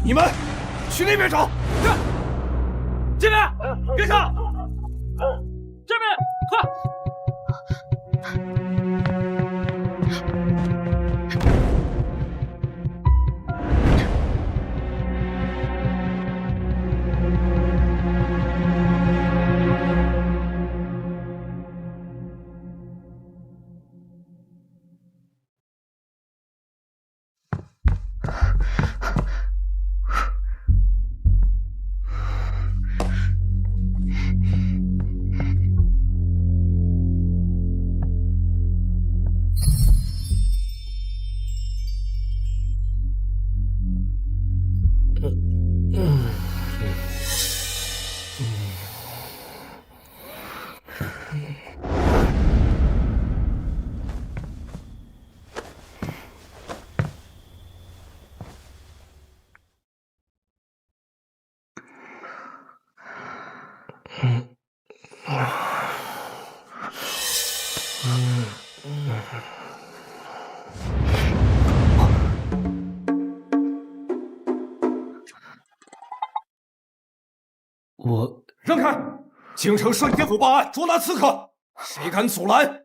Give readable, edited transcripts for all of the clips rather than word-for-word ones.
你们去那边找。这边，别上！这边，快！我让开！京城顺天府报案，捉拿刺客，谁敢阻拦？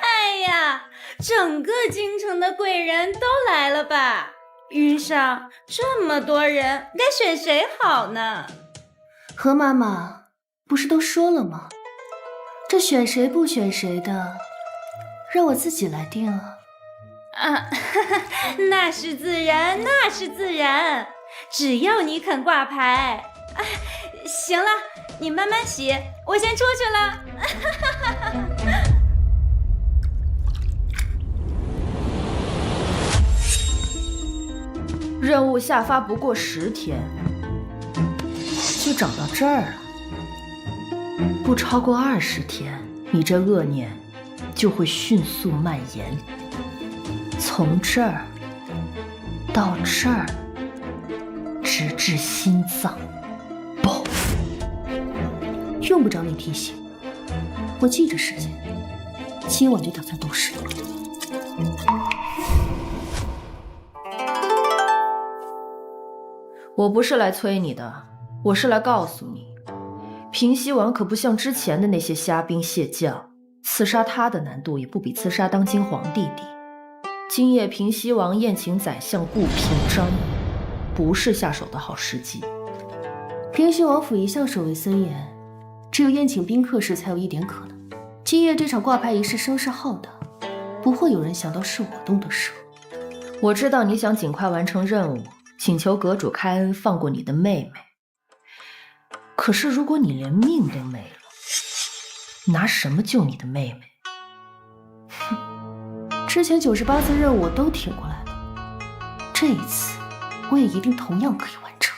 哎呀，整个京城的贵人都来了吧？云上这么多人，该选谁好呢？何妈妈不是都说了吗？这选谁不选谁的，让我自己来定啊。啊，那是自然，那是自然，只要你肯挂牌。哎，行了，你慢慢洗，我先出去了。任务下发不过10天，就找到这儿了。不超过20天，你这恶念就会迅速蔓延，从这儿到这儿，直至心脏。爆！用不着你提醒，我记着时间，今晚就打算动手。我不是来催你的，我是来告诉你，平西王可不像之前的那些虾兵蟹将，刺杀他的难度也不比刺杀当今皇帝低。今夜平西王宴请宰相顾平章，不是下手的好时机。平西王府一向守卫森严，只有宴请宾客时才有一点可能。今夜这场挂牌仪式声势浩大，不会有人想到是我动的手。我知道你想尽快完成任务，请求阁主开恩放过你的妹妹。可是如果你连命都没了，拿什么救你的妹妹？哼，之前98次任务我都挺过来了，这一次我也一定同样可以完成。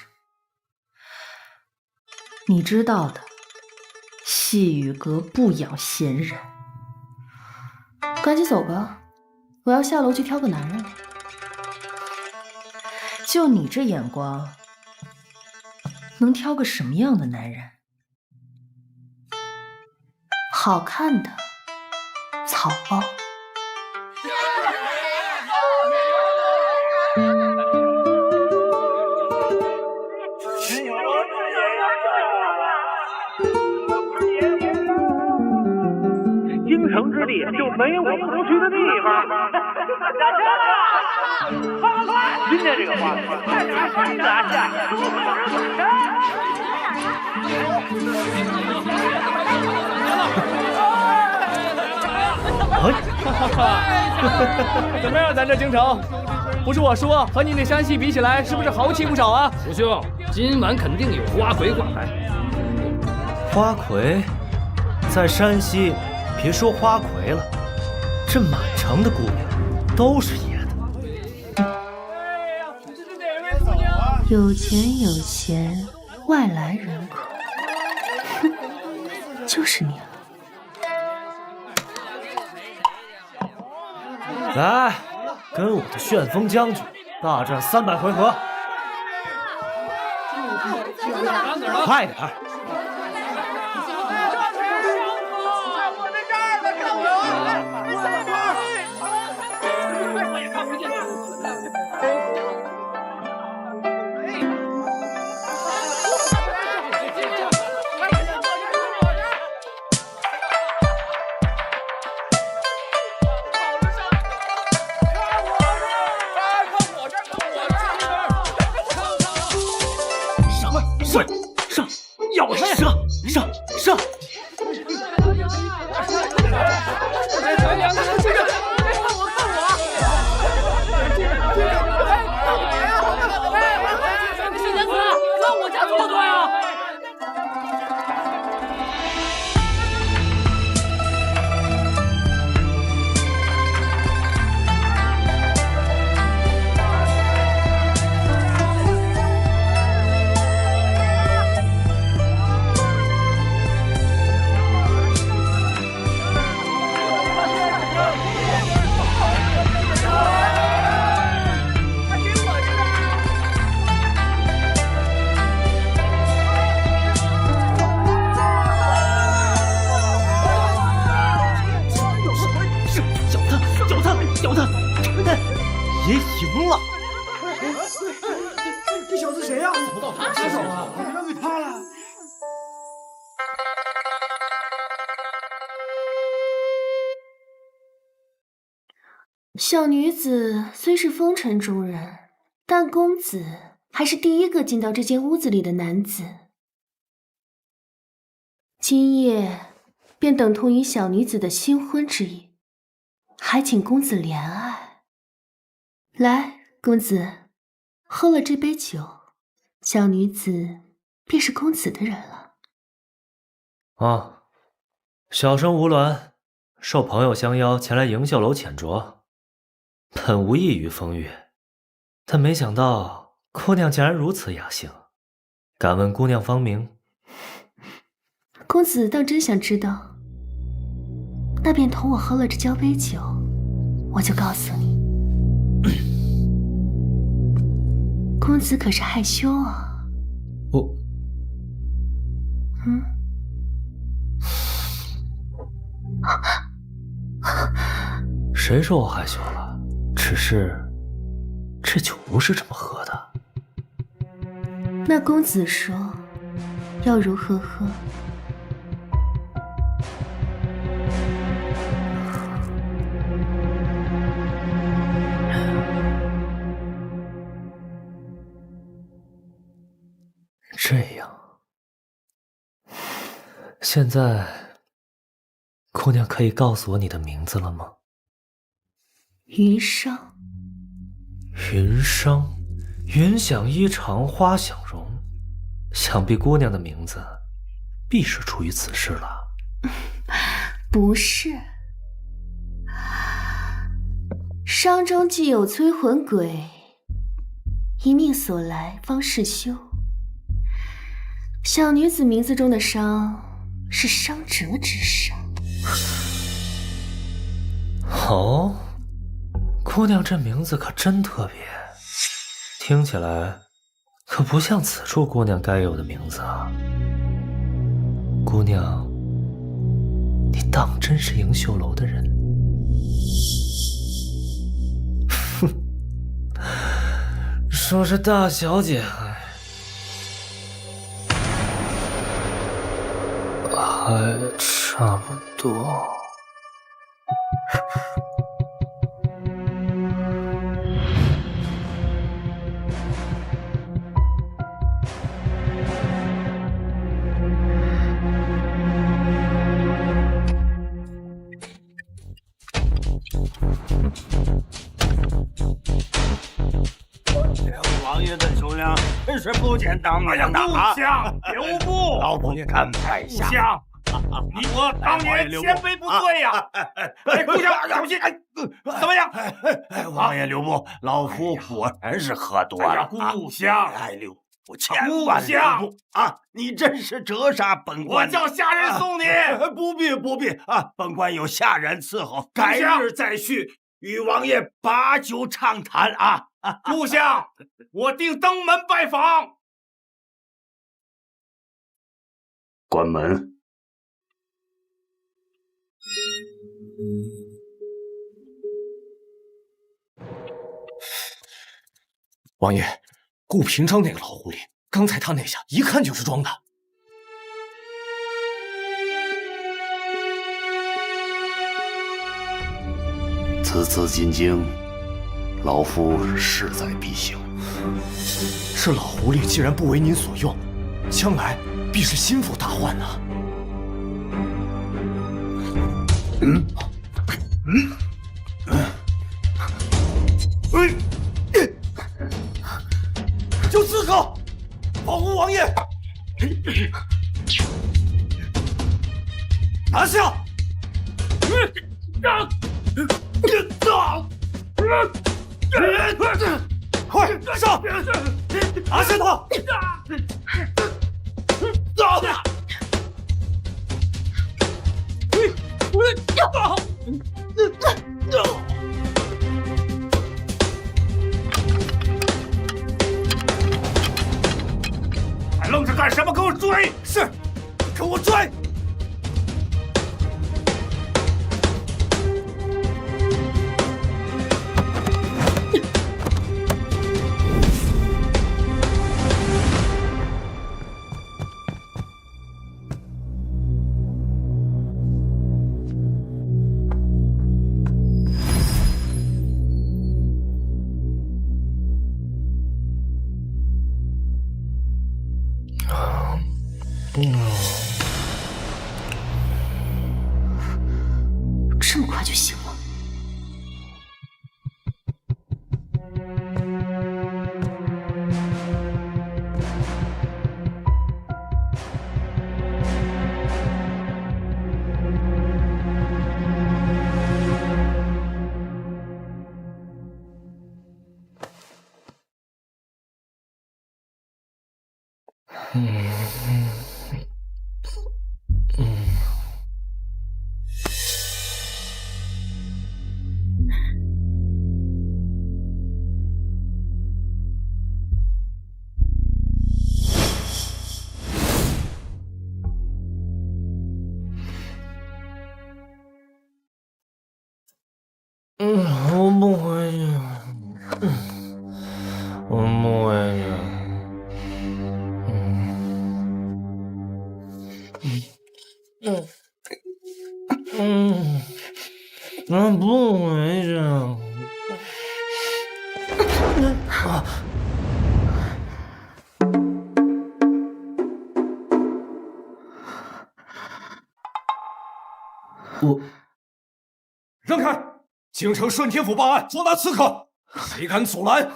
你知道的，细雨阁不养闲人。赶紧走吧，我要下楼去挑个男人了。就你这眼光，能挑个什么样的男人？好看的草包。京城之地就没我们不去的地方。下车了！快快！今天这个花圈，快点快拿下！怎么样，咱这京城？不是我说，和你那山西比起来，是不是豪气不少啊？吴兄，今晚肯定有花魁挂牌。花魁，在山西，别说花魁了，这满城的姑娘都是野的。有钱有钱，外来人口，哼，就是你了。来，跟我的旋风将军大战300回合，快点儿！上！咬他呀！上！让我家做呀！咬他！爷赢了！这小子谁呀？怎么到他失手了？让给他了。小女子虽是风尘中人，但公子还是第一个进到这间屋子里的男子。今夜便等同于小女子的新婚之意，还请公子怜爱。来，公子，喝了这杯酒，小女子便是公子的人了。啊，小生吴鸾，受朋友相邀前来迎秀楼浅酌，本无意于风月，但没想到姑娘竟然如此雅兴，敢问姑娘芳名？公子当真想知道，那便同我喝了这交杯酒，我就告诉你。公子可是害羞啊？我，谁说我害羞了？只是这酒不是这么喝的。那公子说要如何喝？这样，现在姑娘可以告诉我你的名字了吗？云裳。云裳，云想衣裳花想容，想必姑娘的名字必是出于此事了。不是，伤中既有催魂鬼，一命所来方是休。小女子名字中的伤是伤折之伤。哦，姑娘这名字可真特别，听起来可不像此处姑娘该有的名字啊。姑娘，你当真是迎秀楼的人？哼，说是大小姐，还差不多。王爷的酒量真是不简单啊！部相，留步！老夫甘拜下。部相，你我当年千杯不醉呀！哎，部相小心！怎么样？王爷留步！老夫果然是喝多了。部相，哎，留步，千万留步啊！你真是折杀本官！我叫下人送你。不必啊！本官有下人伺候，改日再续。与王爷把酒畅谈啊！部下，我定登门拜访。关门。王爷，顾平章那个老狐狸，刚才他那下一看就是装的。字字进京，老夫势在必行。这老狐狸既然不为您所用，将来必是心腹大患呐。有刺客，保护王爷！拿下！快上！拿下他！还愣着干什么？给我追！是，给我追！这么快就醒了？我不回去，我不回去。我不回去。我让开！京城顺天府办案，捉拿刺客，谁敢阻拦？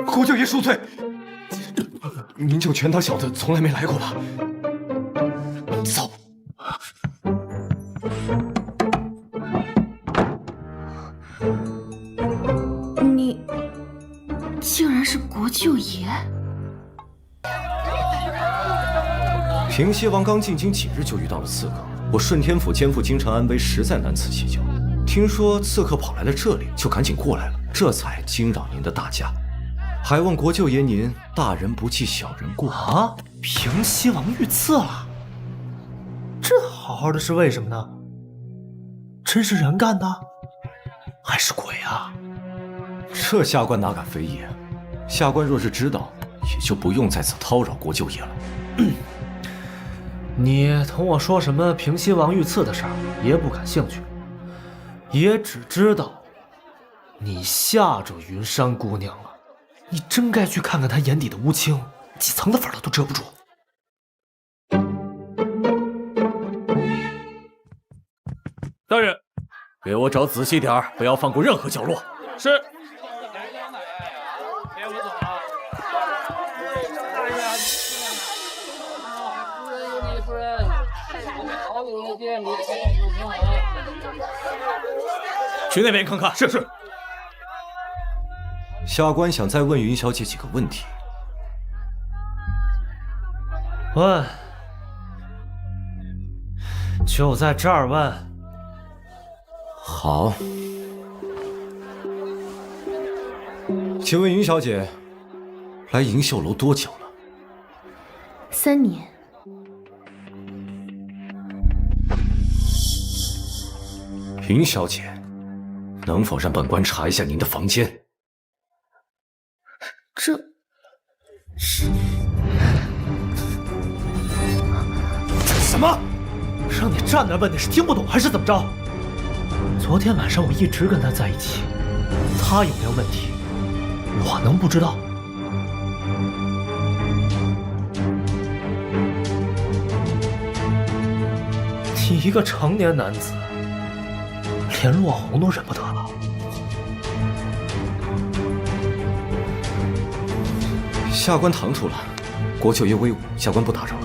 国舅爷恕罪，您就全当小的从来没来过吧。走。你竟然是国舅爷？平西王刚进京几日就遇到了刺客，我顺天府肩负京城安危，实在难辞其咎。听说刺客跑来了这里，就赶紧过来了，这才惊扰您的大驾。还望国舅爷您大人不计小人过啊！平西王遇刺了，这好好的是为什么呢？真是人干的，还是鬼啊？这下官哪敢非议？下官若是知道，也就不用在此叨扰国舅爷了。你同我说什么平西王遇刺的事儿，也不感兴趣，也只知道你吓着云山姑娘了。你真该去看看她眼底的乌青，几层的粉都遮不住。大人，给我找仔细点儿，不要放过任何角落。是。去那边看看。是。下官想再问云小姐几个问题。问。就在这儿问。好。请问云小姐，来银秀楼多久了？3年。云小姐，能否让本官查一下您的房间？这什么？让你站那问你是听不懂还是怎么着？昨天晚上我一直跟他在一起，他有没有问题，我能不知道？你一个成年男子，连落红都认不得了。下官唐突了，国舅爷威武，下官不打扰。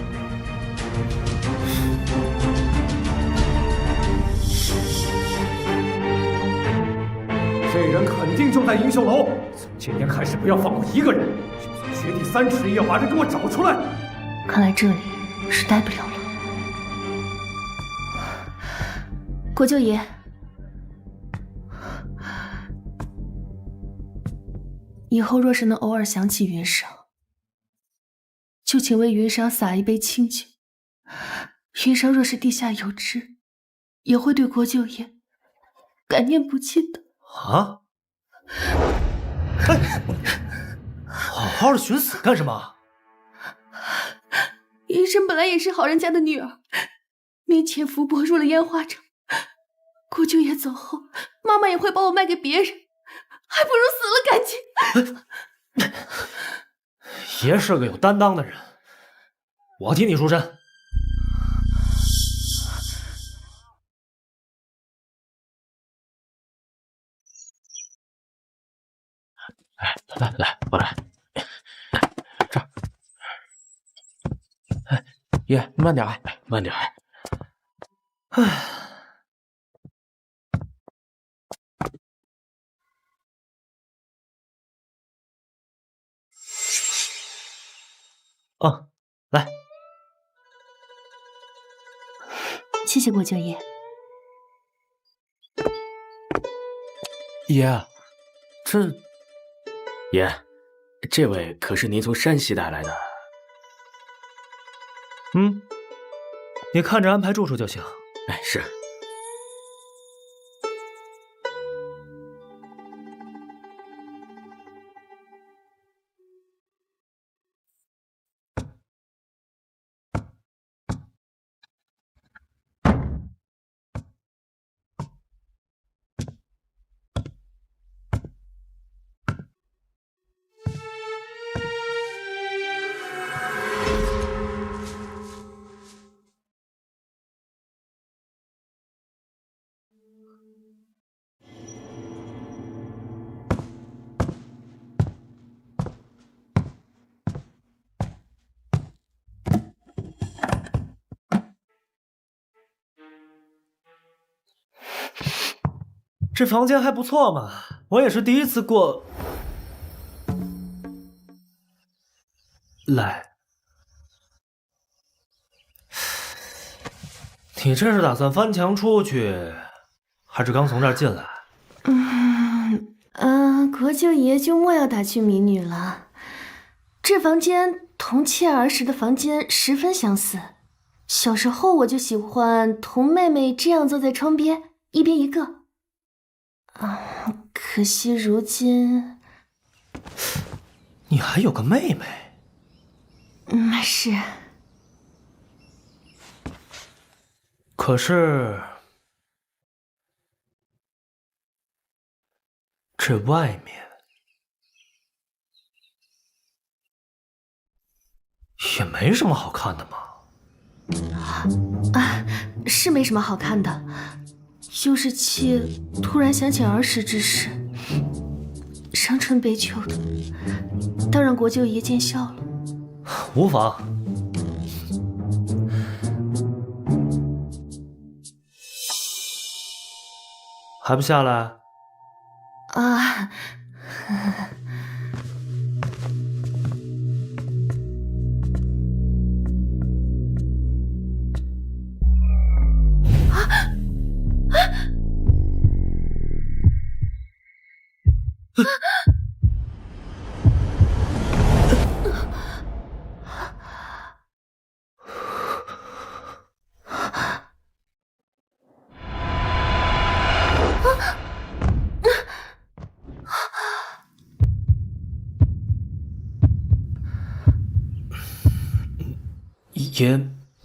这人肯定就在银秀楼，从今天开始不要放过一个人，就算掘地3尺也要把人给我找出来。看来这里是待不了了。国舅爷，以后若是能偶尔想起云裳，就请为云裳洒一杯清酒。云裳若是地下有知，也会对国舅爷感念不尽的。啊！哎，好好的寻死干什么？云裳本来也是好人家的女儿，没潜伏步入了烟花城。国舅爷走后，妈妈也会把我卖给别人，还不如死了干净。爷是个有担当的人，我替你出身。来，我来。这儿。哎，爷，慢点，慢点。唉。哦，来。谢谢国舅爷。爷，爷，这位可是您从山西带来的？你看着安排住处就行。哎，是。这房间还不错嘛，我也是第一次过来。你这是打算翻墙出去，还是刚从这儿进来？国舅爷就莫要打趣民女了。这房间同妾儿时的房间十分相似，小时候我就喜欢同妹妹这样坐在窗边，一边一个。可惜如今，你还有个妹妹？是。可是，这外面也没什么好看的嘛。是没什么好看的。就是妾突然想起儿时之事，伤春悲秋的，倒让国舅爷见笑了。无妨。还不下来？爷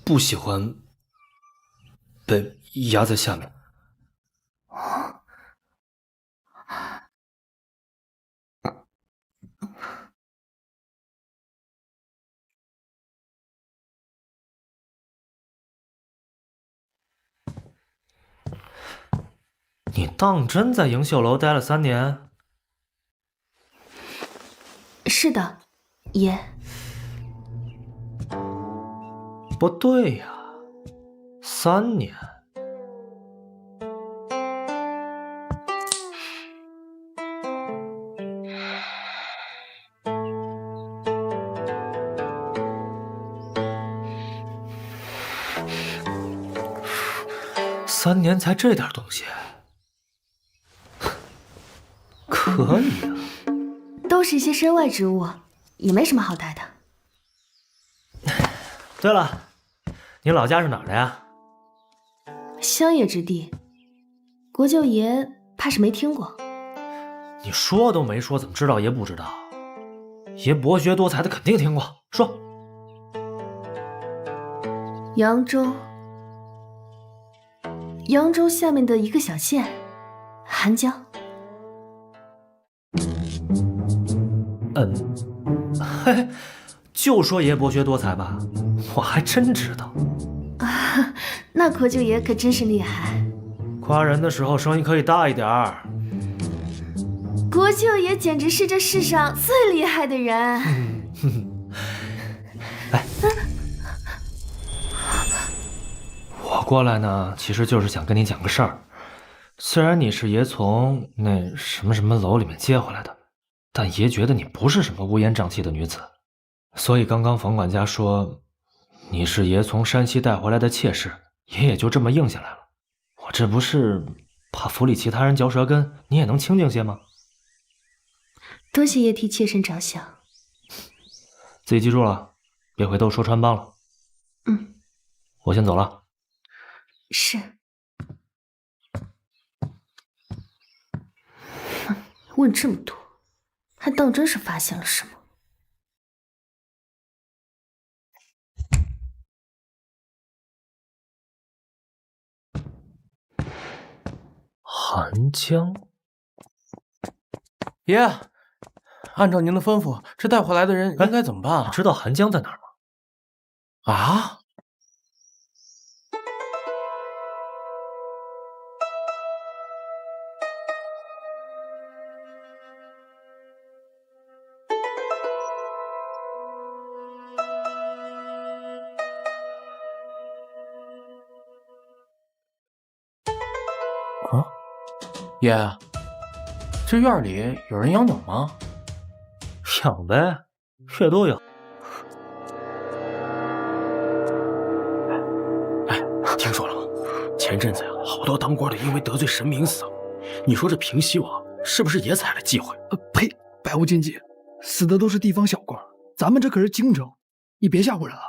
不喜欢被压在下面。你当真在盈秀楼待了3年？是的，爷。不对呀，3年。3年才这点东西，可以啊。都是一些身外之物，也没什么好带的。对了，你老家是哪儿的呀？乡野之地，国舅爷怕是没听过。你说都没说，怎么知道爷不知道？爷博学多才的，肯定听过。说。扬州下面的一个小县，韩江。嘿，就说爷博学多才吧，我还真知道。啊，那国舅爷可真是厉害。夸人的时候声音可以大一点儿。国舅爷简直是这世上最厉害的人。哎，我过来呢，其实就是想跟你讲个事儿。虽然你是爷从那什么什么楼里面接回来的，但爷觉得你不是什么乌烟瘴气的女子，所以刚刚冯管家说你是爷从山西带回来的妾室，爷也就这么应下来了。我这不是怕府里其他人嚼舌根，你也能清静些吗？多谢爷替妾身着想，自己记住了，别回头说穿帮了。嗯，我先走了。是。问这么多，还当真是发现了什么？韩江，爷，按照您的吩咐，这带回来的人应该怎么办啊？知道韩江在哪儿吗？啊？啊，爷，这院里有人养鸟吗？养呗，越多越好。哎，听说了吗？前阵子呀，好多当官的因为得罪神明死了。你说这平西王是不是也踩了忌讳？呸！百无禁忌，死的都是地方小官，咱们这可是京城，你别吓唬人了。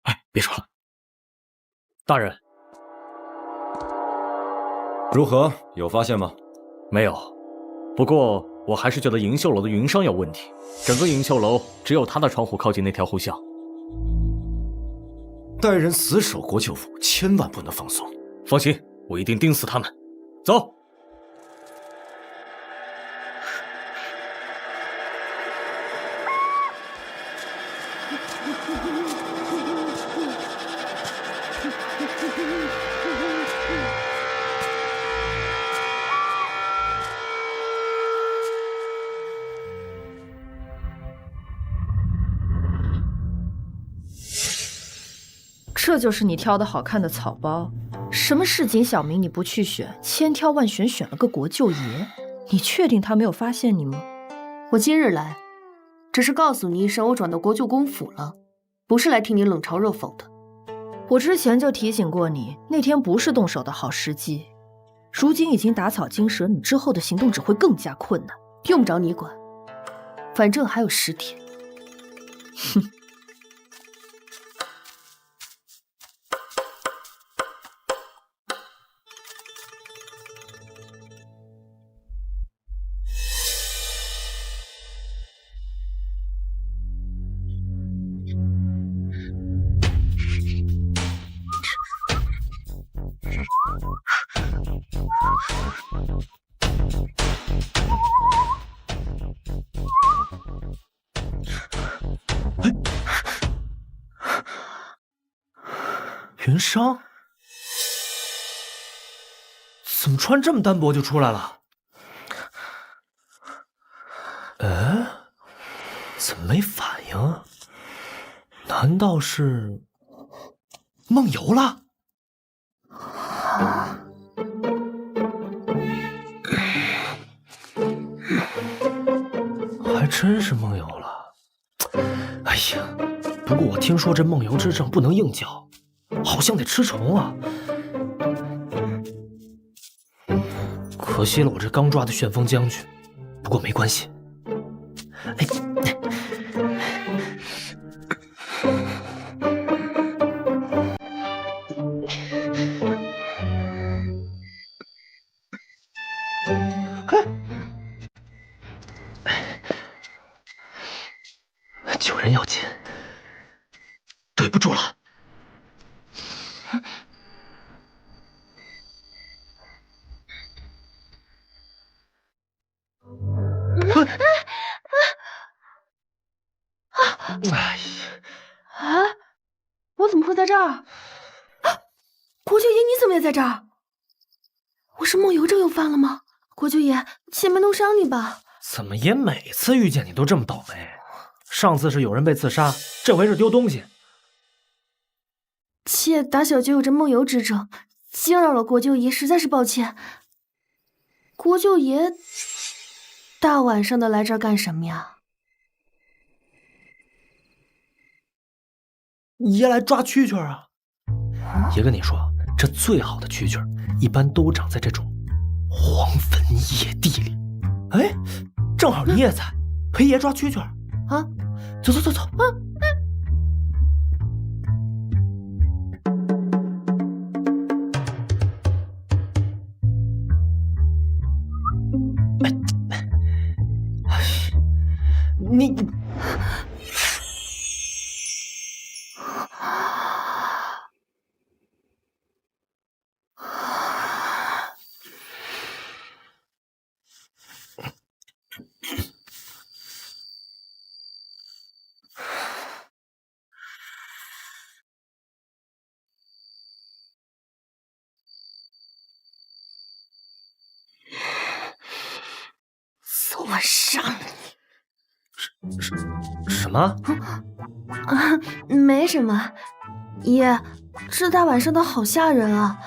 哎，别说了，大人。如何？有发现吗？没有，不过我还是觉得银秀楼的云商有问题。整个银秀楼只有他的窗户靠近那条湖巷。待人死守国舅府，千万不能放松。放心，我一定盯死他们。走。这就是你挑的好看的草包，什么市井小民你不去选，千挑万选选了个国舅爷，你确定他没有发现你吗？我今日来，只是告诉你一声，我转到国舅公府了，不是来听你冷嘲热讽的。我之前就提醒过你，那天不是动手的好时机，如今已经打草惊蛇，你之后的行动只会更加困难。用不着你管，反正还有10天。哼。云裳怎么穿这么单薄就出来了？哎，怎么没反应？难道是梦游了？还真是梦游了。哎呀，不过我听说这梦游之症不能硬嚼。好像得吃虫啊！可惜了我这刚抓的旋风将军，不过没关系。哎，救人要紧，对不住了。哎呀！我怎么会在这儿？啊，国舅爷，你怎么也在这儿？我是梦游症又犯了吗？国舅爷，切没弄伤你吧？怎么也每次遇见你都这么倒霉？上次是有人被刺杀，这回是丢东西。妾打小就有着梦游之症，惊扰了国舅爷，实在是抱歉。国舅爷大晚上的来这儿干什么呀？爷来抓蛐蛐啊！爷跟你说，这最好的蛐蛐一般都长在这种荒坟野地里。哎，正好你也在，陪爷抓蛐蛐啊！走走走走。你。送我杀了你！什么？啊，没什么。爷，这大晚上的好吓人啊！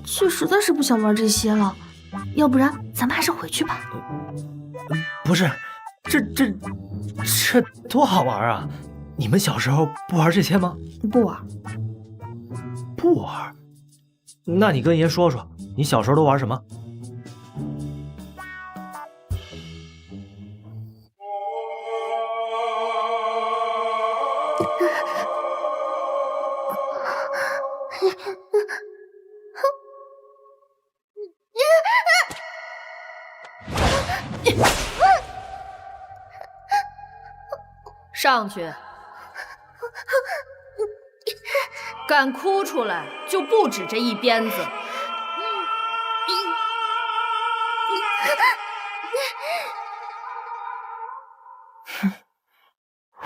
妾实在是不想玩这些了，要不然咱们还是回去吧。不是，这多好玩啊！你们小时候不玩这些吗？不玩。不玩？那你跟爷说说，你小时候都玩什么？上去，敢哭出来就不止这一鞭子。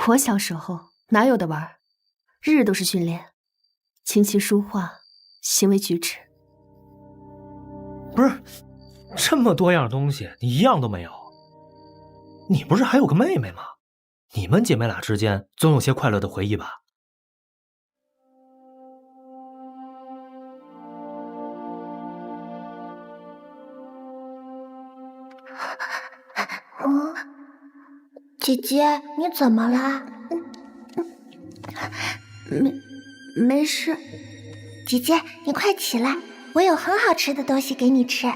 我小时候哪有的玩，日日都是训练，琴棋书画，行为举止。不是，这么多样东西你一样都没有。你不是还有个妹妹吗？你们姐妹俩之间总有些快乐的回忆吧？姐姐，你怎么啦？没事。姐姐，你快起来，我有很好吃的东西给你吃。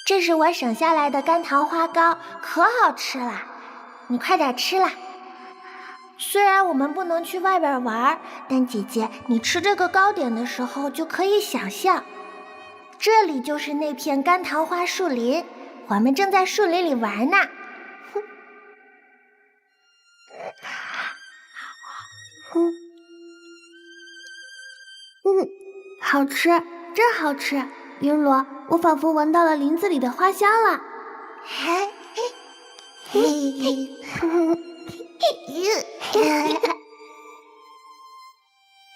这是我省下来的干桃花糕，可好吃了，你快点吃啦。虽然我们不能去外边玩，但姐姐，你吃这个糕点的时候就可以想象，这里就是那片干桃花树林，我们正在树林里玩呢。好吃，真好吃！璎珞，我仿佛闻到了林子里的花香了。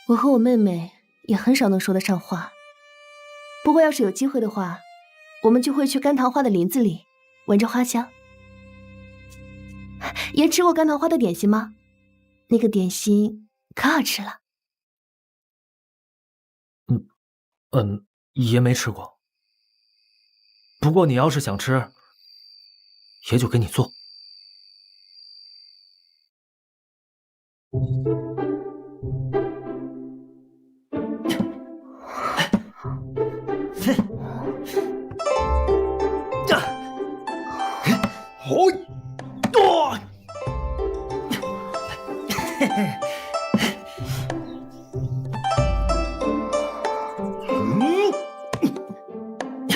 我和我妹妹也很少能说得上话，不过要是有机会的话，我们就会去干桃花的林子里闻着花香。爷吃过干桃花的点心吗？那个点心可好吃了。爷没吃过。不过你要是想吃，爷就给你做。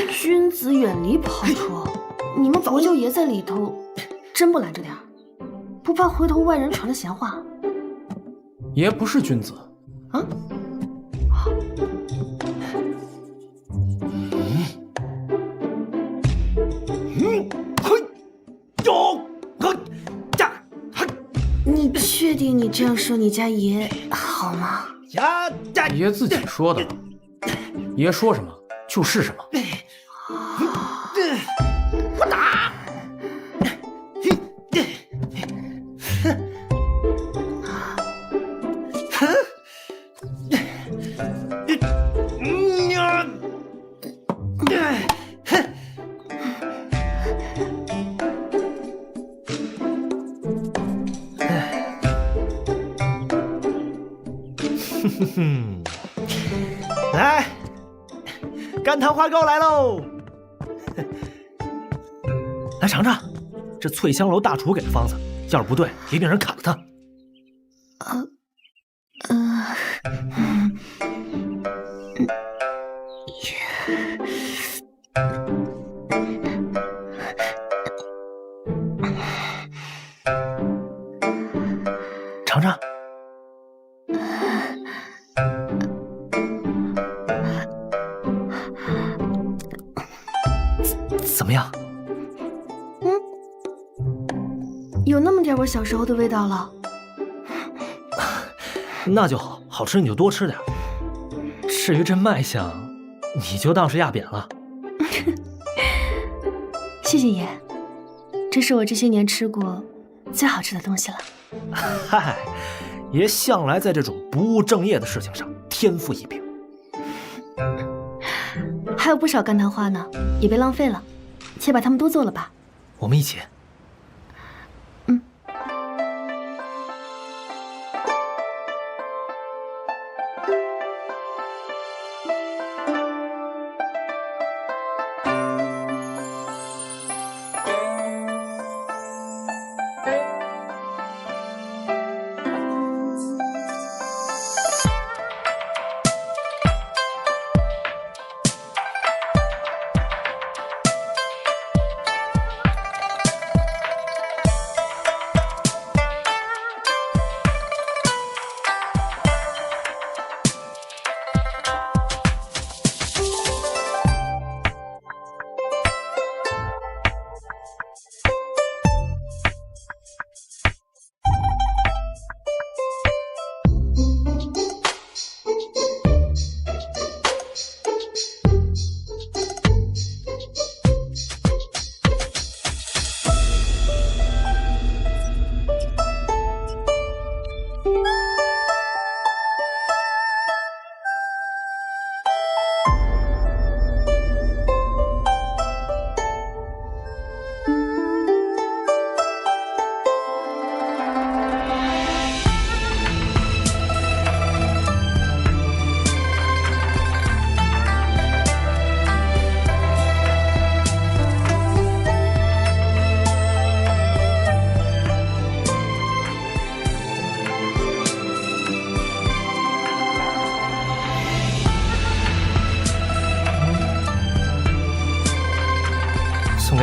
君子远离跑车，你们保佑爷在里头，真不拦着点儿，不怕回头外人传了闲话？爷不是君子啊！你确定你这样说你家爷好吗？爷自己说的，爷说什么就是什么。我打！来，干桃花糕来喽！来尝尝，这翠香楼大厨给的方子，要是不对，别命人砍了他。尝尝。怎么样？有那么点我小时候的味道了。那就好，好吃你就多吃点。至于这卖相，你就当是压扁了。谢谢爷，这是我这些年吃过最好吃的东西了。嗨，爷向来在这种不务正业的事情上天赋异禀。还有不少干桃花呢，也别浪费了，且把它们都做了吧。我们一起。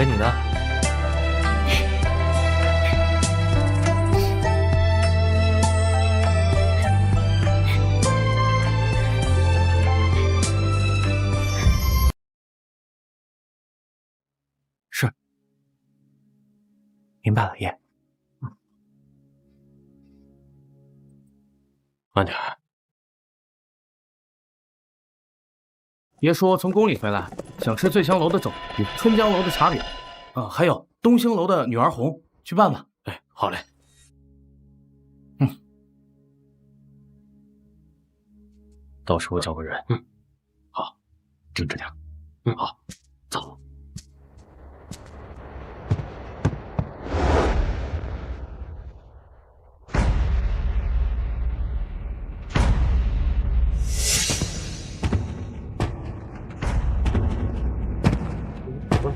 你呢？是，明白了，爷。慢点。爷说从宫里回来，想吃醉香楼的肘与春江楼的茶饼，还有东兴楼的女儿红，去办吧。哎，好嘞。到时候叫个人。好，盯着点。好，走。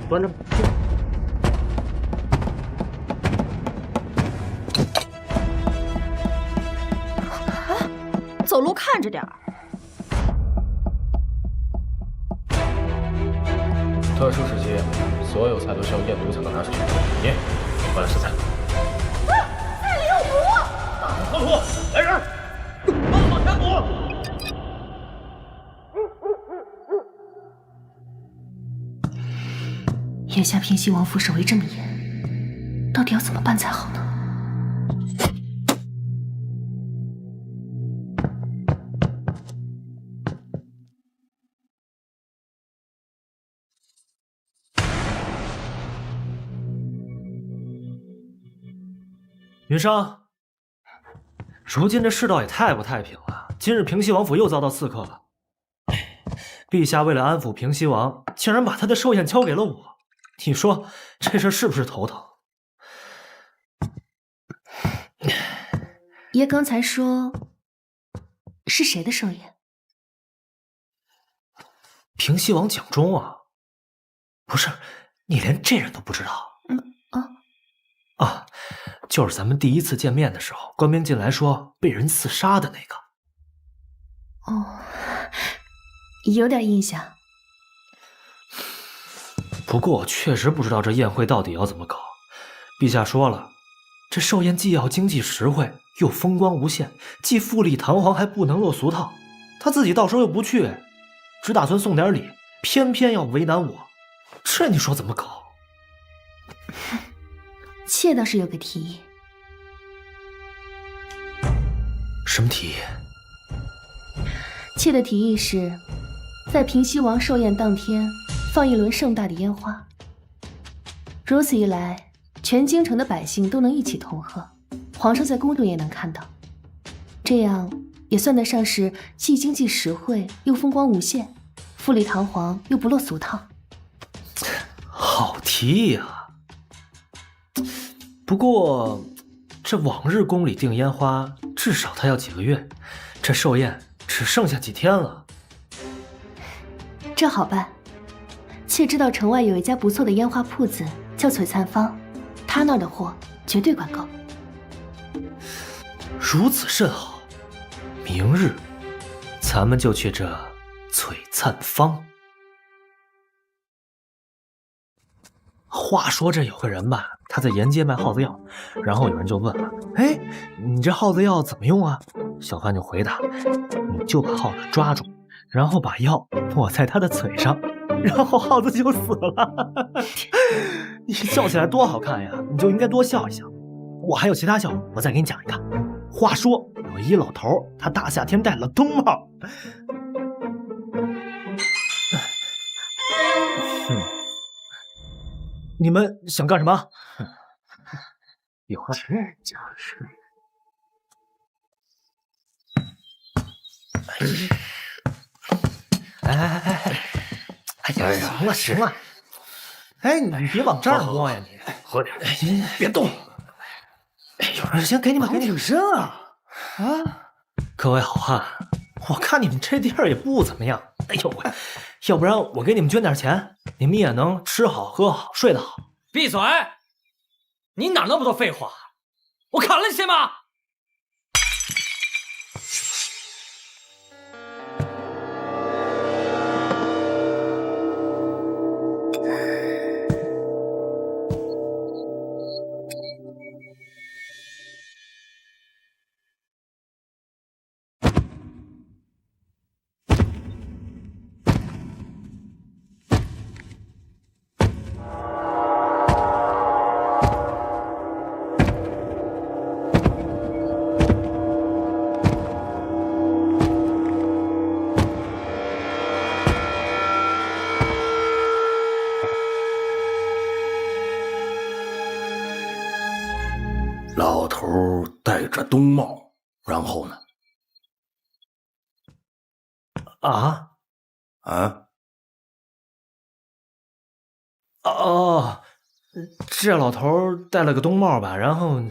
端着。走路看着点儿。特殊时期，所有菜都需要验毒才能拿出去。你，过来试菜。菜里有毒！大火来人，帮忙查毒！眼下平西王府守卫这么严，到底要怎么办才好呢？云裳，如今这世道也太不太平了。今日平西王府又遭到刺客了。陛下为了安抚平西王，竟然把他的寿宴交给了我。你说这事是不是头疼？爷刚才说是谁的寿宴？平西王蒋忠啊！不是，你连这人都不知道？就是咱们第一次见面的时候，官兵进来说被人刺杀的那个。哦，有点印象。不过我确实不知道这宴会到底要怎么搞。陛下说了，这寿宴既要经济实惠，又风光无限，既富丽堂皇，还不能落俗套。他自己到时候又不去，只打算送点礼，偏偏要为难我，这你说怎么搞？妾倒是有个提议。什么提议？妾的提议是，在平西王寿宴当天放一轮盛大的烟花。如此一来，全京城的百姓都能一起同贺，皇上在宫中也能看到，这样也算得上是既经济实惠又风光无限，富丽堂皇又不落俗套。好提议啊！不过，这往日宫里订烟花，至少它要几个月，这寿宴只剩下几天了。这好办，妾知道城外有一家不错的烟花铺子，叫璀璨坊，他那儿的货绝对管够。如此甚好，明日咱们就去这璀璨坊。话说这有个人吧，他在沿街卖耗子药，然后有人就问了：“哎，你这耗子药怎么用啊？”小贩就回答：“你就把耗子抓住，然后把药抹在他的嘴上，然后耗子就死了。”你笑起来多好看呀，你就应该多笑一笑。我还有其他笑话，我再给你讲一个。话说有一老头，他大夏天戴了灯帽。你们想干什么？有这家事。哎呀，行了，哎，你别往这儿摸呀，你喝点，别动。行，给你们，挺深啊！各位好汉，我看你们这地儿也不怎么样。哎呦喂，要不然我给你们捐点钱，你们也能吃好喝好睡得好。闭嘴！你哪那么多废话？我砍了你信吗？老头戴着冬帽，然后呢？这老头戴了个冬帽吧，然后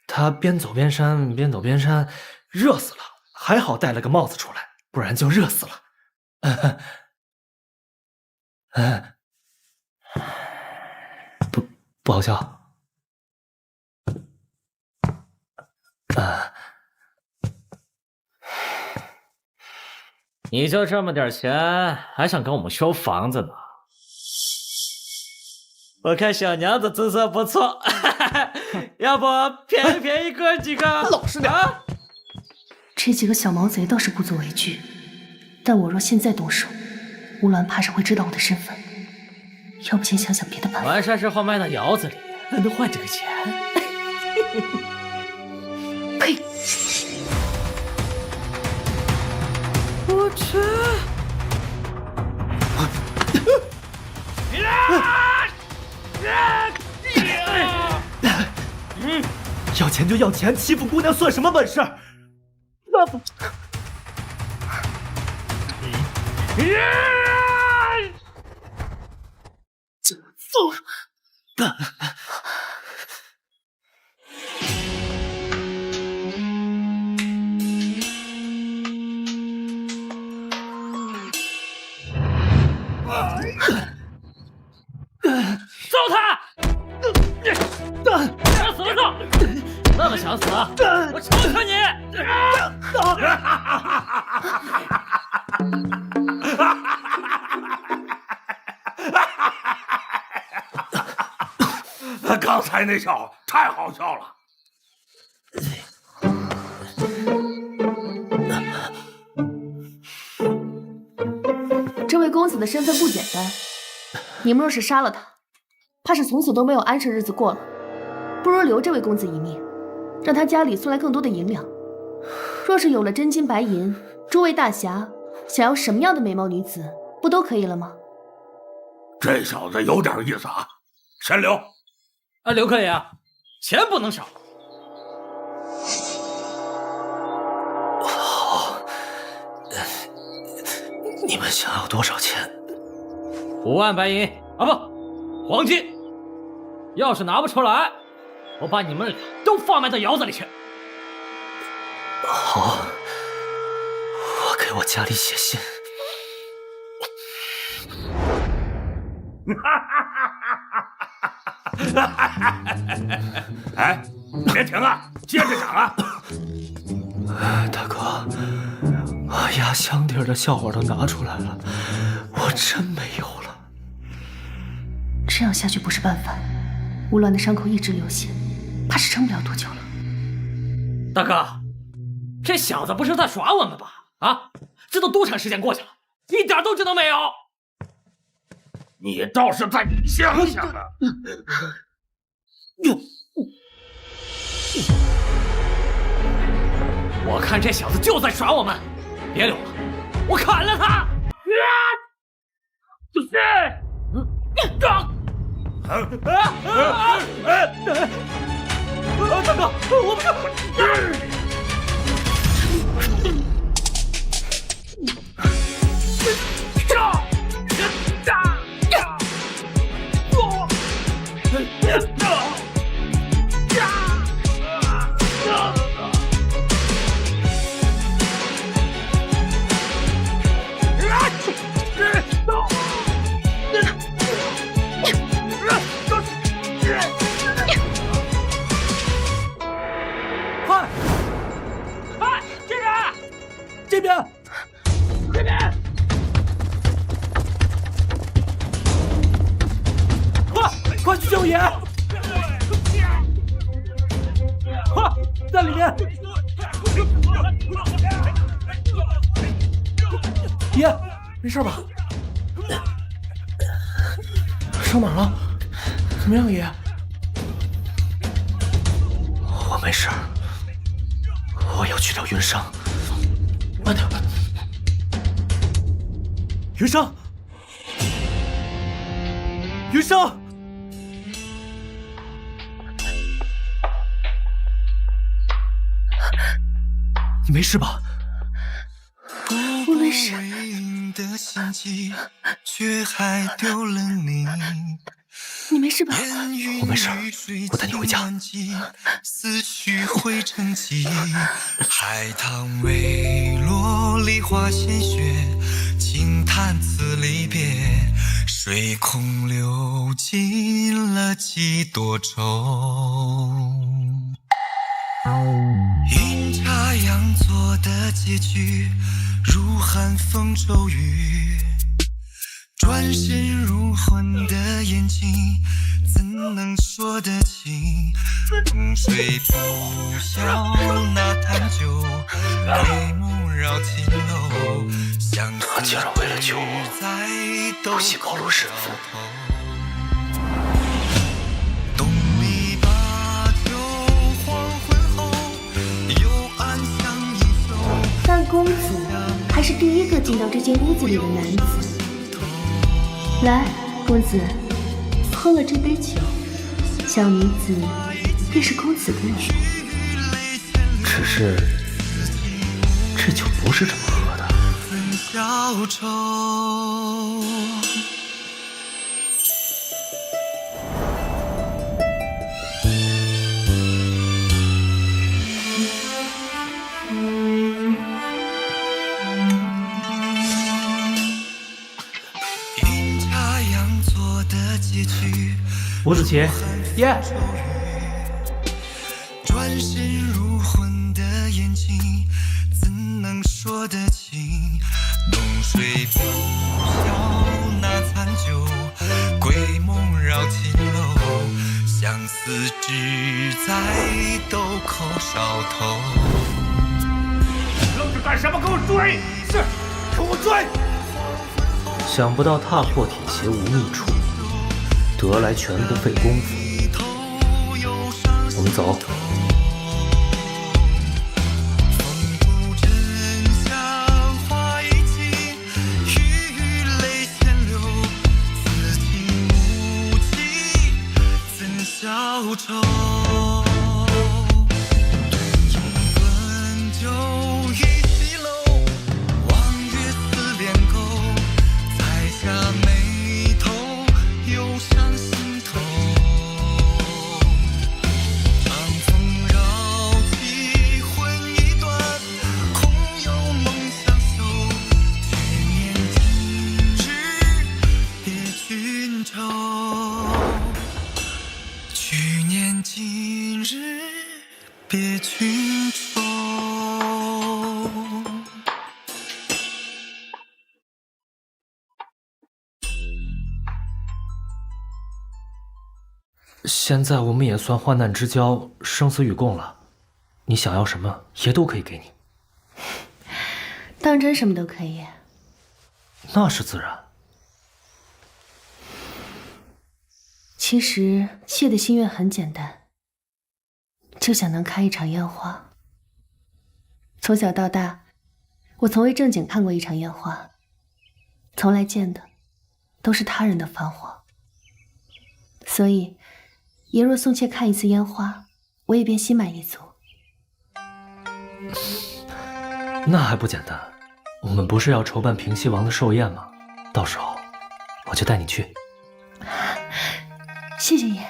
他边走边扇，边走边扇，热死了，还好戴了个帽子出来，不然就热死了。不好笑。你就这么点钱，还想跟我们修房子呢？我看小娘子姿色不错，要不便宜便宜哥几个？老实点！这几个小毛贼倒是不足为惧，但我若现在动手，乌兰怕是会知道我的身份。要不先想想别的办法。完善之后卖到窑子里，还能换这个钱。呸！我去！要钱就要钱，欺负姑娘算什么本事？揍他！想死就揍！那么想死，我求求你！刚才那笑话太好笑了。这位公子的身份不简单，你们若是杀了他，怕是从此都没有安生日子过了。不如留这位公子一命，让他家里送来更多的银两。若是有了真金白银，诸位大侠想要什么样的美貌女子，不都可以了吗？这小子有点意思啊，先留。刘克爷，钱不能少。好，你们想要多少钱？5万白银啊，不，黄金。要是拿不出来，我把你们俩都放埋到窑子里去。好，我给我家里写信。哎，别停啊，接着讲啊！大哥，我压箱底的笑话都拿出来了，我真没有了。这样下去不是办法，乌兰的伤口一直流血，怕是撑不了多久了。大哥，这小子不是在耍我们吧？啊，这都多长时间过去了，一点动静都没有。你倒是再想想啊！我看这小子就在耍我们，别留了，我砍了他！大哥，我不是。这边，这边，快去救爷！快，在里面！爷，没事吧？伤哪儿了？怎么样，爷？我没事，我要去掉云裳。慢点，云裳，云裳，你没事吧？我没事。你没事吧？我没事，我带你回家。思绪汇成记，海棠未落，梨花鲜血，轻叹此离别，水空流尽了几多愁。阴差阳错的结局，如寒风骤雨。转身入魂的眼睛，怎能说得清？风水不消那坛酒，回眸绕青楼，相思他竟然为了救我，不惜暴露身份。东篱把酒，黄昏后，幽暗像英雄。但公子还是第一个进到这间屋子里的男子。来，公子，喝了这杯酒，小女子便是公子的人。只是这酒不是这么喝的。消愁。吴子琪，耶！转身入魂的眼睛，怎能说得清？浓水不消那残酒，归梦绕青楼，相思只在豆蔻梢头。愣着干什么？给我追！是，给我追！想不到踏破铁鞋无觅处。得来全不费功夫，我们走。现在我们也算患难之交，生死与共了。你想要什么，也都可以给你。当真什么都可以？那是自然。其实妾的心愿很简单，就想能开一场烟花。从小到大，我从未正经看过一场烟花，从来见的都是他人的繁华。所以爷若送妾看一次烟花，我也便心满意足。那还不简单？我们不是要筹办平西王的寿宴吗？到时候我就带你去。谢谢爷。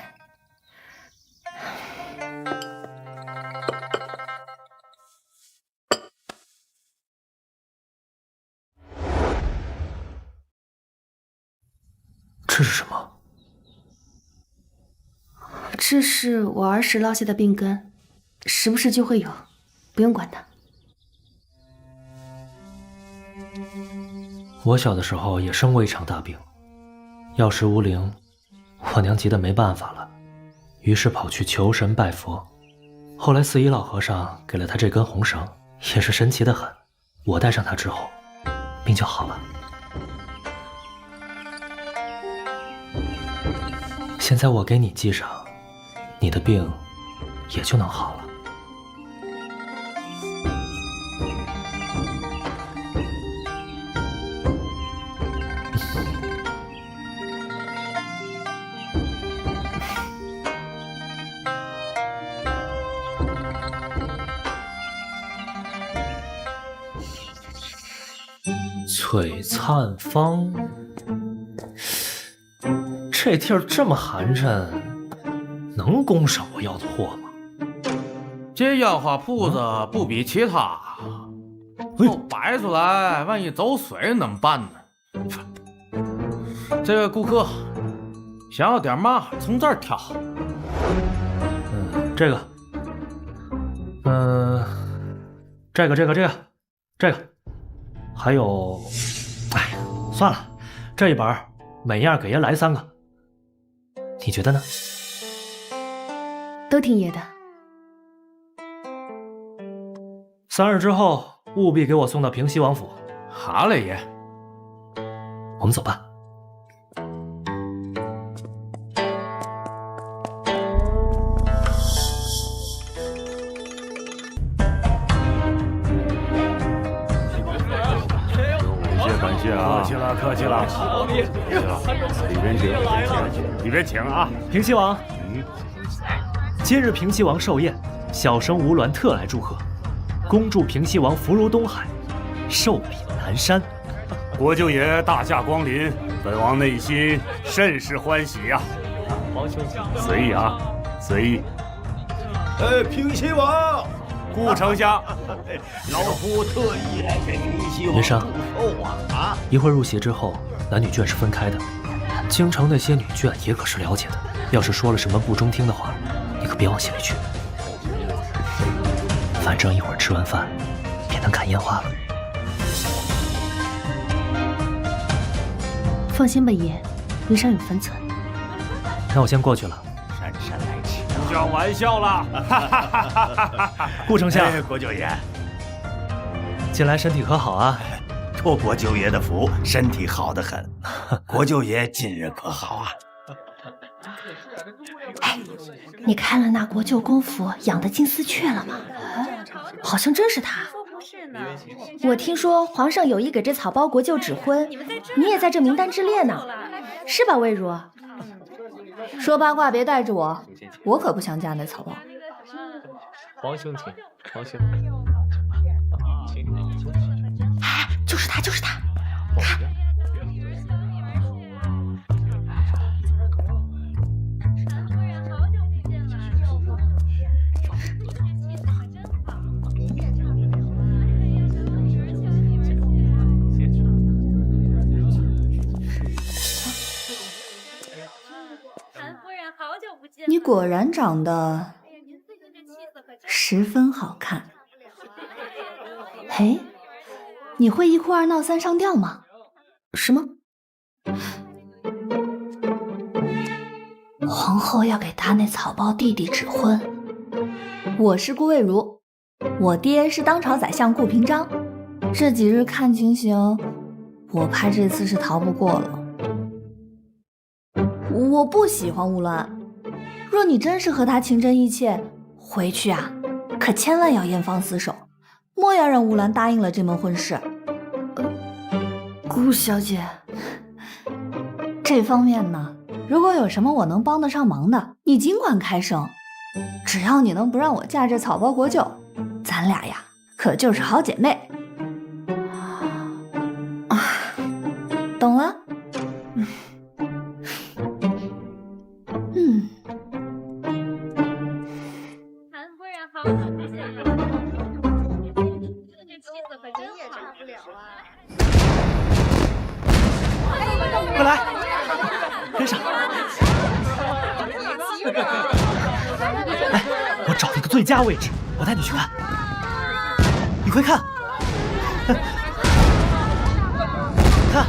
这是什么？这是我儿时落下的病根，时不时就会有，不用管它。我小的时候也生过一场大病，药石无灵，我娘急得没办法了，于是跑去求神拜佛。后来四姨老和尚给了她这根红绳，也是神奇的很。我戴上它之后，病就好了。现在我给你系上，你的病也就能好了。璀璨坊，这地儿这么寒碜，能供上我要的货吗？这烟花铺子不比其他，都摆出来，万一走水怎么办呢？这位顾客想要点嘛，从这儿挑。这个，这个，还有，哎，算了，这一本每样给爷来3个，你觉得呢？都听爷的。3日之后务必给我送到平西王府。好嘞，爷。我们走吧。感谢啊！客气了。里边请，里边请啊！平西王，今日平西王寿宴，小生吴鸾特来祝贺。恭祝平西王福如东海，寿比南山。国舅爷大驾光临，本王内心甚是欢喜呀！随意啊，随意。平西王，顾丞相，老夫特意来给平西王云裳，啊！一会儿入席之后，男女眷是分开的。京城那些女眷也可是了解的，要是说了什么不中听的话，你可别往心里去。反正一会儿吃完饭，便能看烟花了。放心吧，爷，云裳有分寸。那我先过去了。姗姗来迟，不叫玩笑了。顾丞相，国舅爷，近来身体可好啊？托国舅爷的福，身体好得很。国舅爷近日可好啊？哎，你看了那国舅公府养的金丝雀了吗？好像真是他。我听说皇上有意给这草包国舅指婚，你也在这名单之列呢，是吧，魏如？说八卦别带着我，我可不想嫁那草包。皇兄请，皇兄。哎，就是他，就是他，看。你果然长得十分好看。嘿，你会一哭二闹三上吊吗？什么？皇后要给他那草包弟弟指婚。我是顾魏如，我爹是当朝宰相顾平章。这几日看情形，我怕这次是逃不过了。我不喜欢乌兰，若你真是和他情真意切，回去啊，可千万要严防死守，莫要让乌兰答应了这门婚事。顾小姐，这方面呢，如果有什么我能帮得上忙的，你尽管开声。只要你能不让我嫁这草包国舅，咱俩呀，可就是好姐妹。懂了？韩夫人好久不见了，这妻子可真也差不了啊！快来，跟上！哎，我找了一个最佳位置，我带你去看。你快看，看。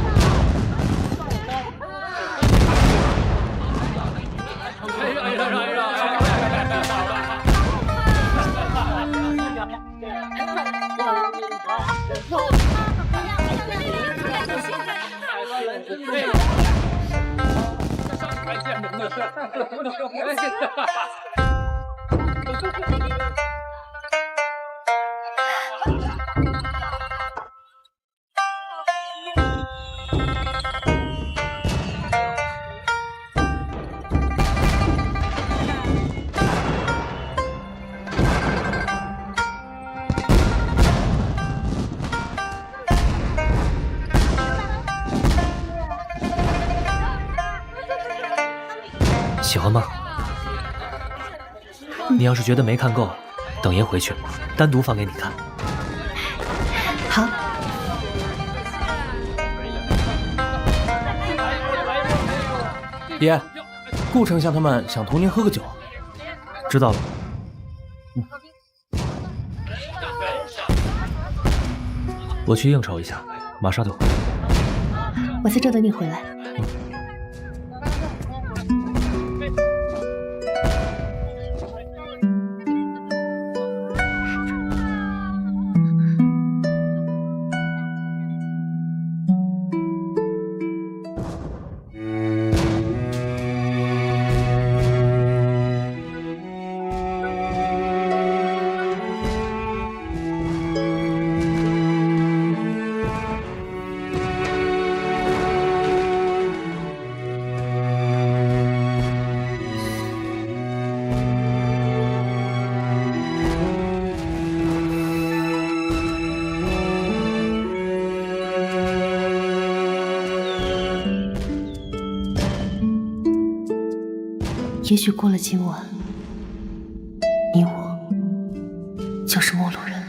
喜欢吗？你要是觉得没看够，等爷回去单独放给你看。好。爷，顾丞相他们想同您喝个酒。知道了。我去应酬一下，马上就回来。我在这等你回来。也许过了今晚，你我就是陌路人了。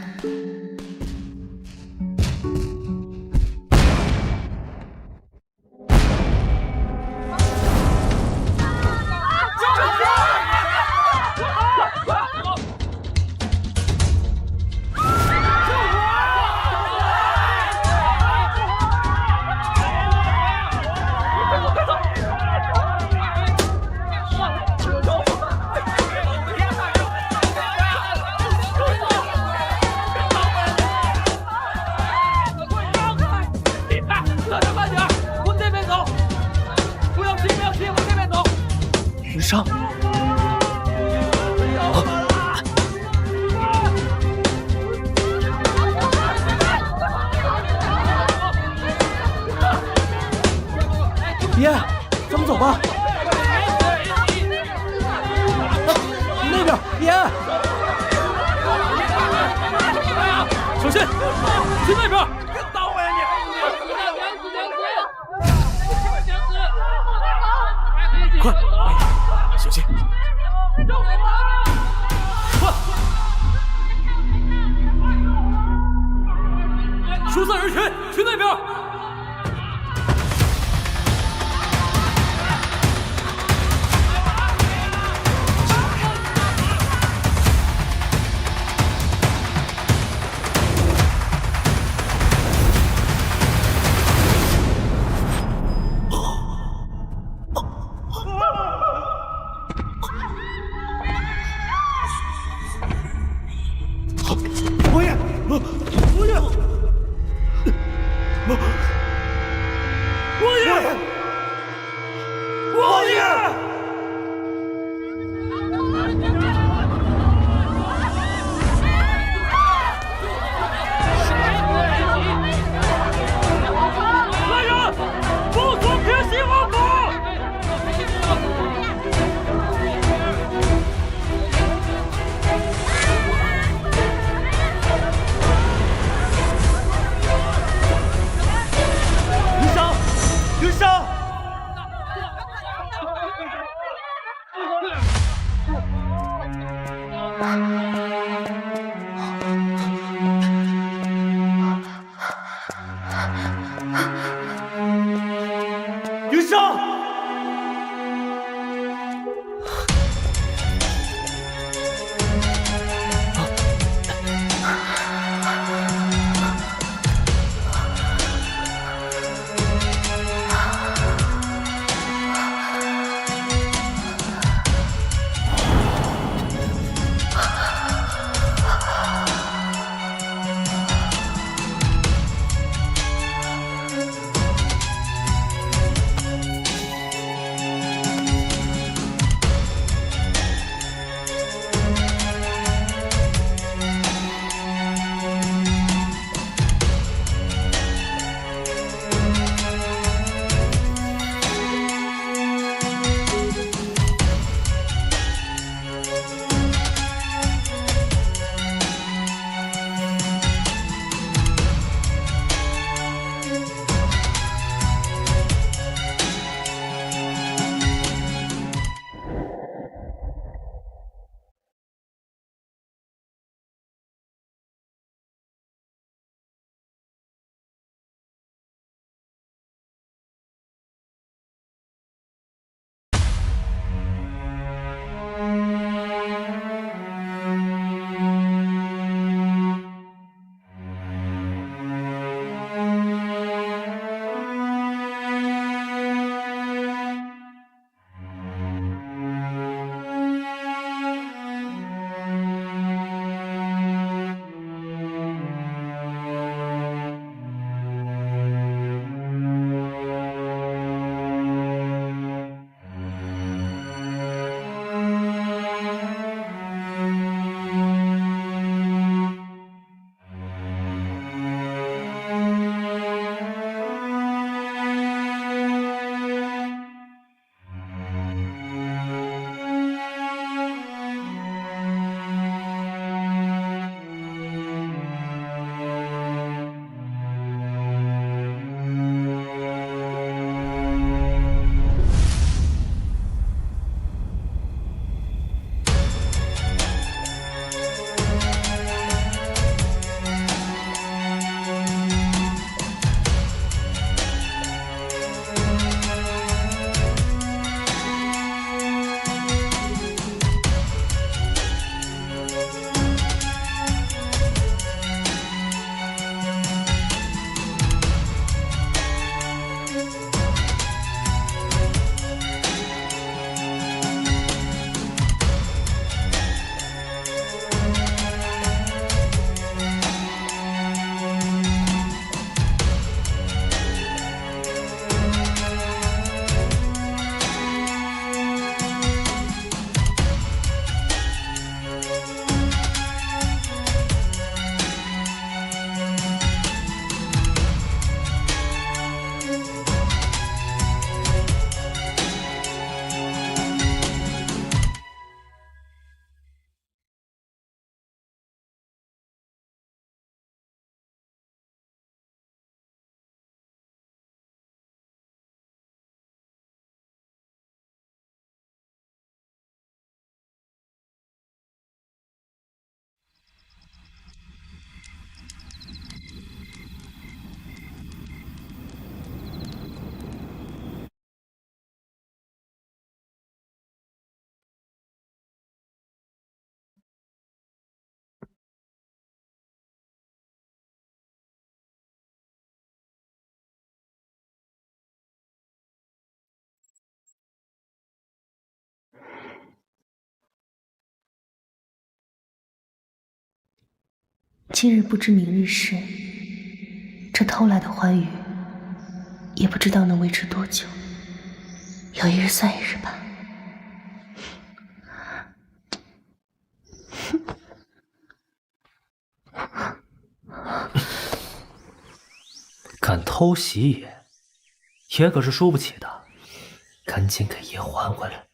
云裳，爷，咱们走吧。那边，爷，小心，去那边。快，小心！快！疏散人群，去那边。今日不知明日事，这偷来的欢愉，也不知道能维持多久。有一日算一日吧。敢偷袭爷，爷可是输不起的，赶紧给爷还回来。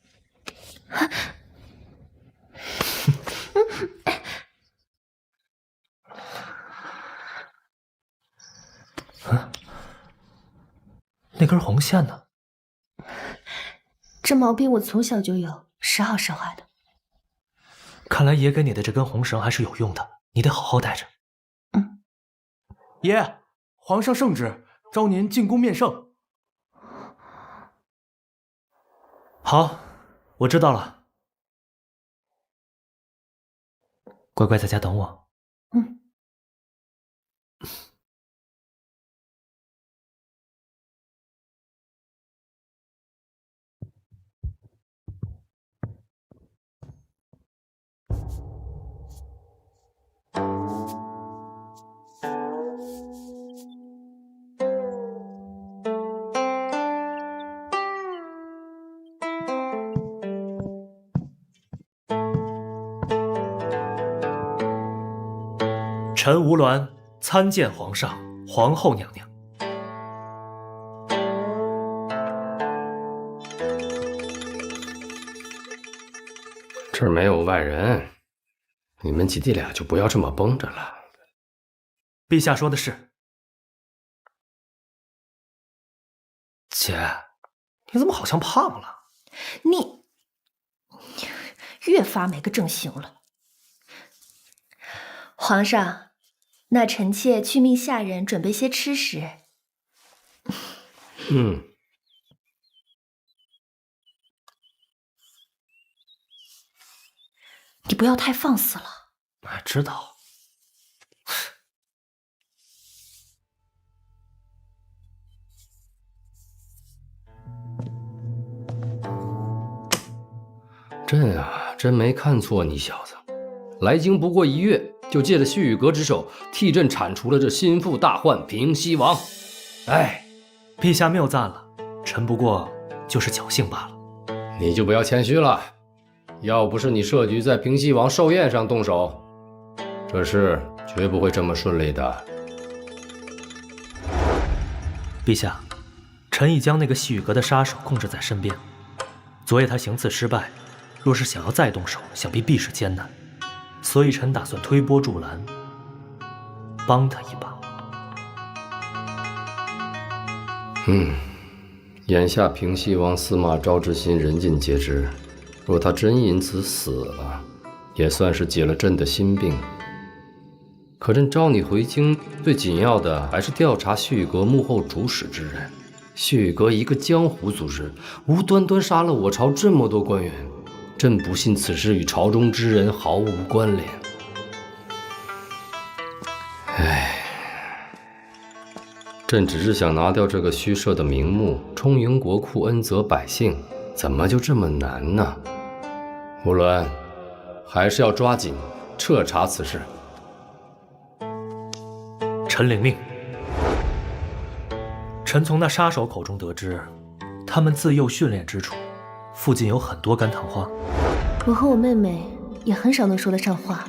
那根红线呢？这毛病我从小就有，时好时坏的。看来爷给你的这根红绳还是有用的，你得好好带着。爷，皇上圣旨，召您进宫面圣。好，我知道了。乖乖在家等我。臣吴鸾参见皇上、皇后娘娘。这儿没有外人，你们姐弟俩就不要这么绷着了。陛下说的是。姐，你怎么好像胖了？你越发没个正形了。皇上，那臣妾去命下人准备些吃食。你不要太放肆了。知道。朕啊，真没看错你小子。来京不过1月，就借着旭宇阁之手，替朕铲除了这心腹大患平西王。哎，陛下谬赞了，臣不过就是侥幸罢了。你就不要谦虚了。要不是你设局在平西王寿宴上动手，这事绝不会这么顺利的。陛下，臣已将那个细雨阁的杀手控制在身边。昨夜他行刺失败，若是想要再动手，想必必是艰难。所以臣打算推波助澜，帮他一把。眼下平西王司马昭之心人尽皆知，若他真因此死了，也算是解了朕的心病。可朕召你回京，最紧要的还是调查旭阁幕后主使之人。旭阁一个江湖组织，无端端杀了我朝这么多官员，朕不信此事与朝中之人毫无关联。朕只是想拿掉这个虚设的名目，充盈国库，恩泽百姓，怎么就这么难呢？吴鸾，还是要抓紧彻查此事。臣领命。臣从那杀手口中得知，他们自幼训练之处，附近有很多干棠花。我和我妹妹也很少能说得上话，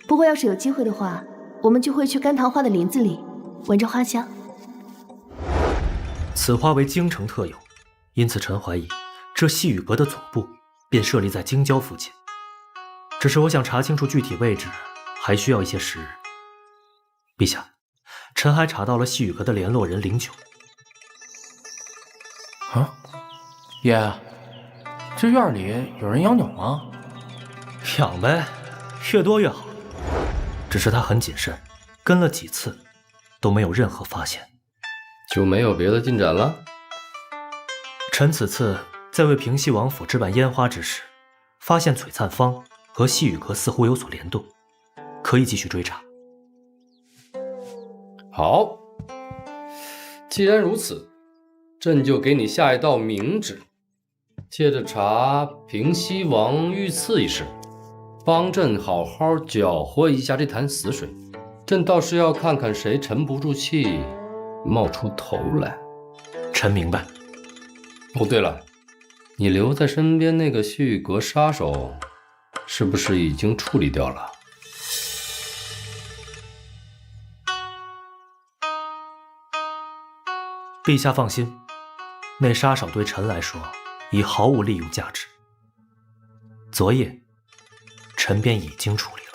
不过要是有机会的话，我们就会去干棠花的林子里闻着花香。此花为京城特有，因此臣怀疑这细雨阁的总部便设立在京郊附近。只是我想查清楚具体位置，还需要一些时日。陛下，臣还查到了细雨阁的联络人09。爷，这院里有人养鸟吗？养呗，越多越好。只是他很谨慎，跟了几次都没有任何发现。就没有别的进展了？臣此次在为平西王府置办烟花之时，发现璀璨坊和细雨阁似乎有所联动，可以继续追查。好，既然如此，朕就给你下一道明旨，接着查平西王遇刺一事，帮朕好好搅和一下这潭死水。朕倒是要看看谁沉不住气，冒出头来。臣明白。哦，对了，你留在身边那个旭阁杀手，是不是已经处理掉了？陛下放心，那杀手对臣来说已毫无利用价值。昨夜，臣便已经处理了。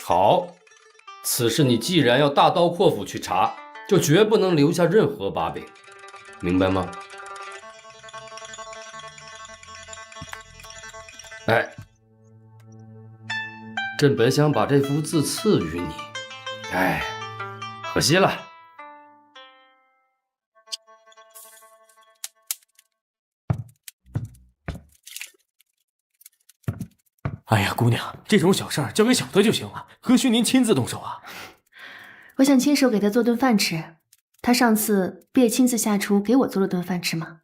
好，此事你既然要大刀阔斧去查，就绝不能留下任何把柄，明白吗？哎，朕本想把这幅字赐予你，哎，可惜了。哎呀，姑娘，这种小事儿交给小的就行了，何须您亲自动手啊？我想亲手给他做顿饭吃，他上次不也亲自下厨给我做了顿饭吃吗？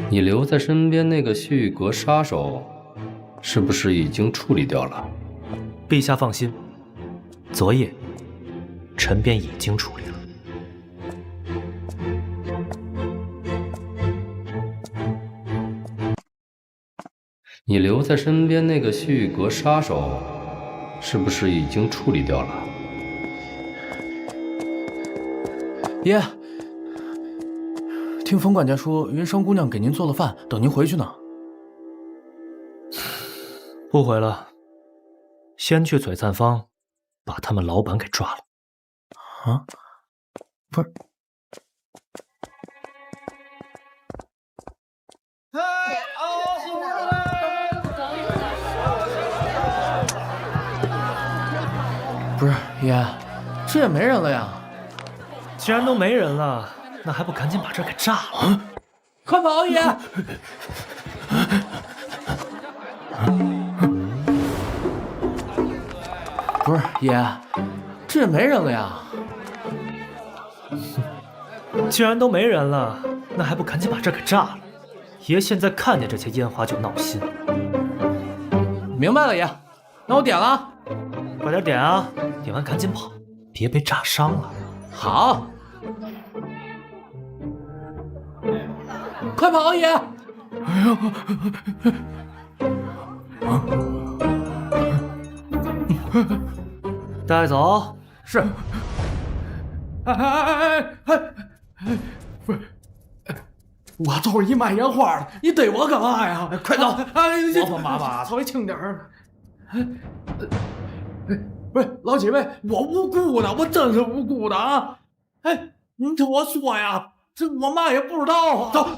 你留在身边那个旭阁杀手，是不是已经处理掉了？陛下放心，昨夜臣便已经处理了。你留在身边那个旭阁杀手，是不是已经处理掉了？爷，听冯管家说，云裳姑娘给您做了饭，等您回去呢。不回了，先去璀璨坊，把他们老板给抓了。啊？不是。不是爷，这也没人了呀。既然都没人了，那还不赶紧把这给炸了？快跑，爷！不是爷，这也没人了呀。既然都没人了，那还不赶紧把这给炸了？爷现在看见这些烟花就闹心。明白了，爷，那我点了。快点点啊！点完赶紧跑，别被炸伤了。好，快跑，爷！哎呦！带走。是。不是，我都是一卖烟花的，你逮我干嘛呀？快走！婆婆妈妈，稍微轻点儿。不是老几位，我无辜的，我真是无辜的啊！哎，您听我说呀，这我嘛也不知道啊。走，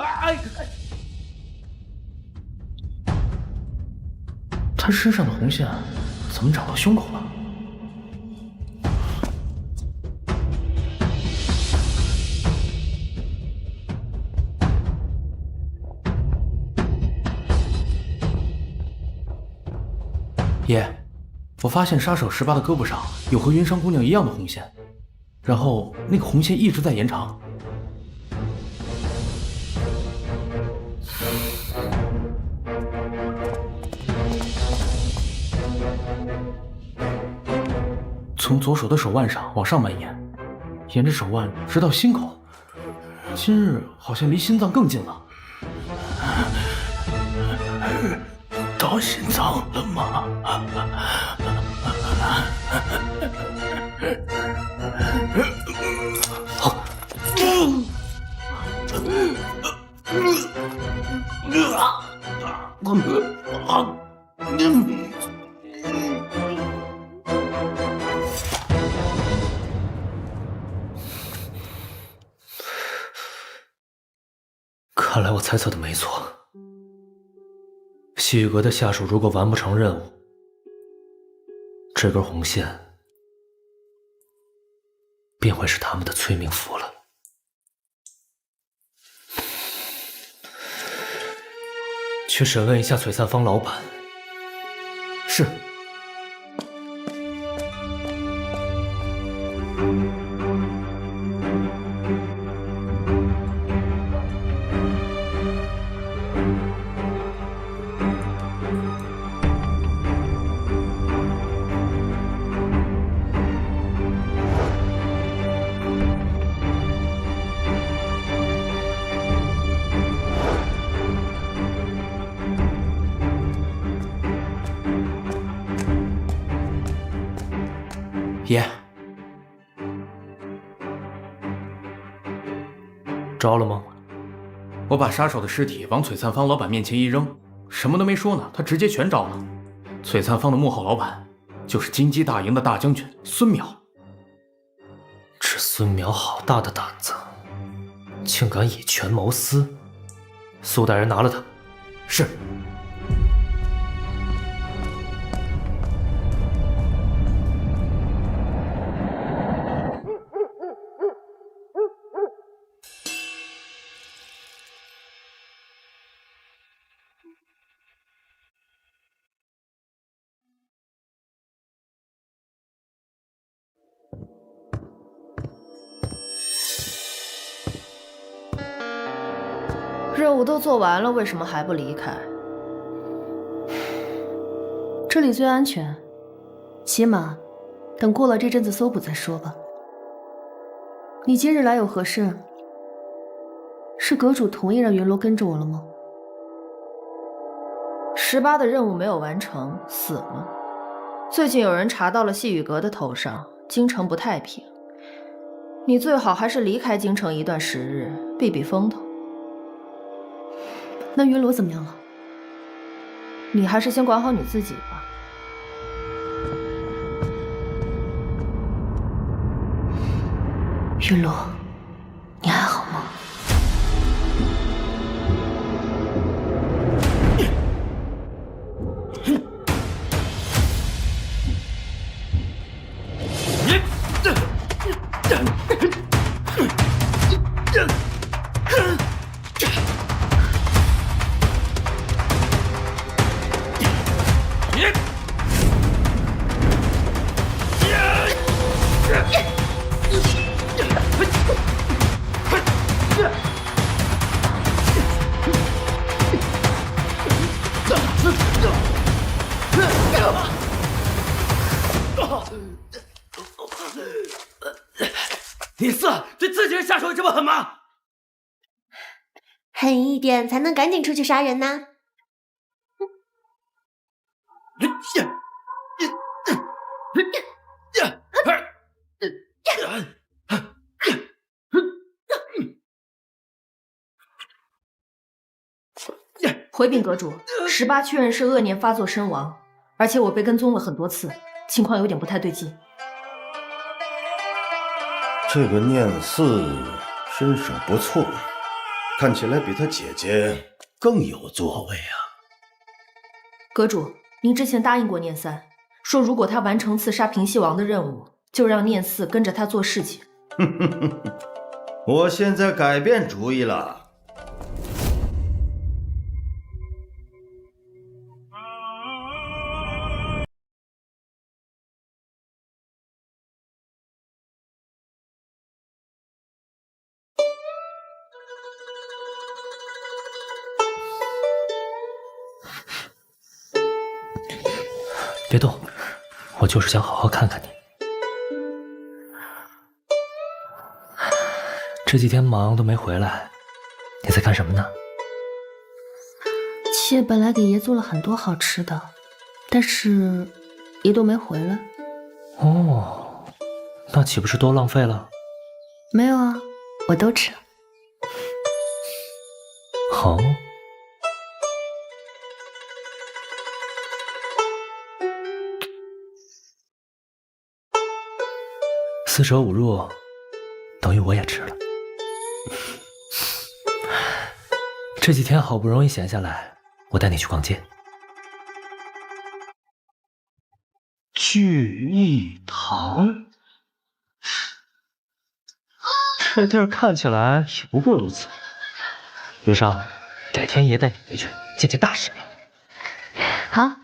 他身上的红线怎么长到胸口了？爷，我发现杀手18的胳膊上有和云裳姑娘一样的红线，然后那个红线一直在延长。从左手的手腕上往上蔓延，沿着手腕直到心口。今日好像离心脏更近了。到心脏了吗？好。看来我猜测的没错。西阁的下属如果完不成任务，这根红线便会是他们的催命符了。去审问一下璀璨坊老板。是。招了吗？我把杀手的尸体往璀璨坊老板面前一扔，什么都没说呢，他直接全招了。璀璨坊的幕后老板就是金鸡大营的大将军孙淼。这孙淼好大的胆子，竟敢以权谋私！苏大人拿了他。是。任务都做完了，为什么还不离开？这里最安全，起码等过了这阵子搜捕再说吧。你今日来有何事？是阁主同意让云罗跟着我了吗？18的任务没有完成，死了。最近有人查到了细雨阁的头上，京城不太平。你最好还是离开京城一段时日，避避风头。那云罗怎么样了？你还是先管好你自己吧。云罗，你还好吗？李四对自己人下手这么狠吗？狠一点才能赶紧出去杀人呢。回禀阁主，18确认是恶念发作身亡，而且我被跟踪了很多次，情况有点不太对劲。这个念四身手不错，看起来比他姐姐更有作为啊。阁主，您之前答应过念三，说如果他完成刺杀平西王的任务，就让念四跟着他做事情。我现在改变主意了。别动，我就是想好好看看你。这几天忙都没回来，你在干什么呢？妾本来给爷做了很多好吃的，但是爷都没回来。哦，那岂不是都浪费了？没有啊，我都吃了。好。四舍五入，等于我也吃了。这几天好不容易闲下来，我带你去逛街。聚义堂，这地儿看起来也不过如此。云裳，改天爷带你回去见见大世面。好。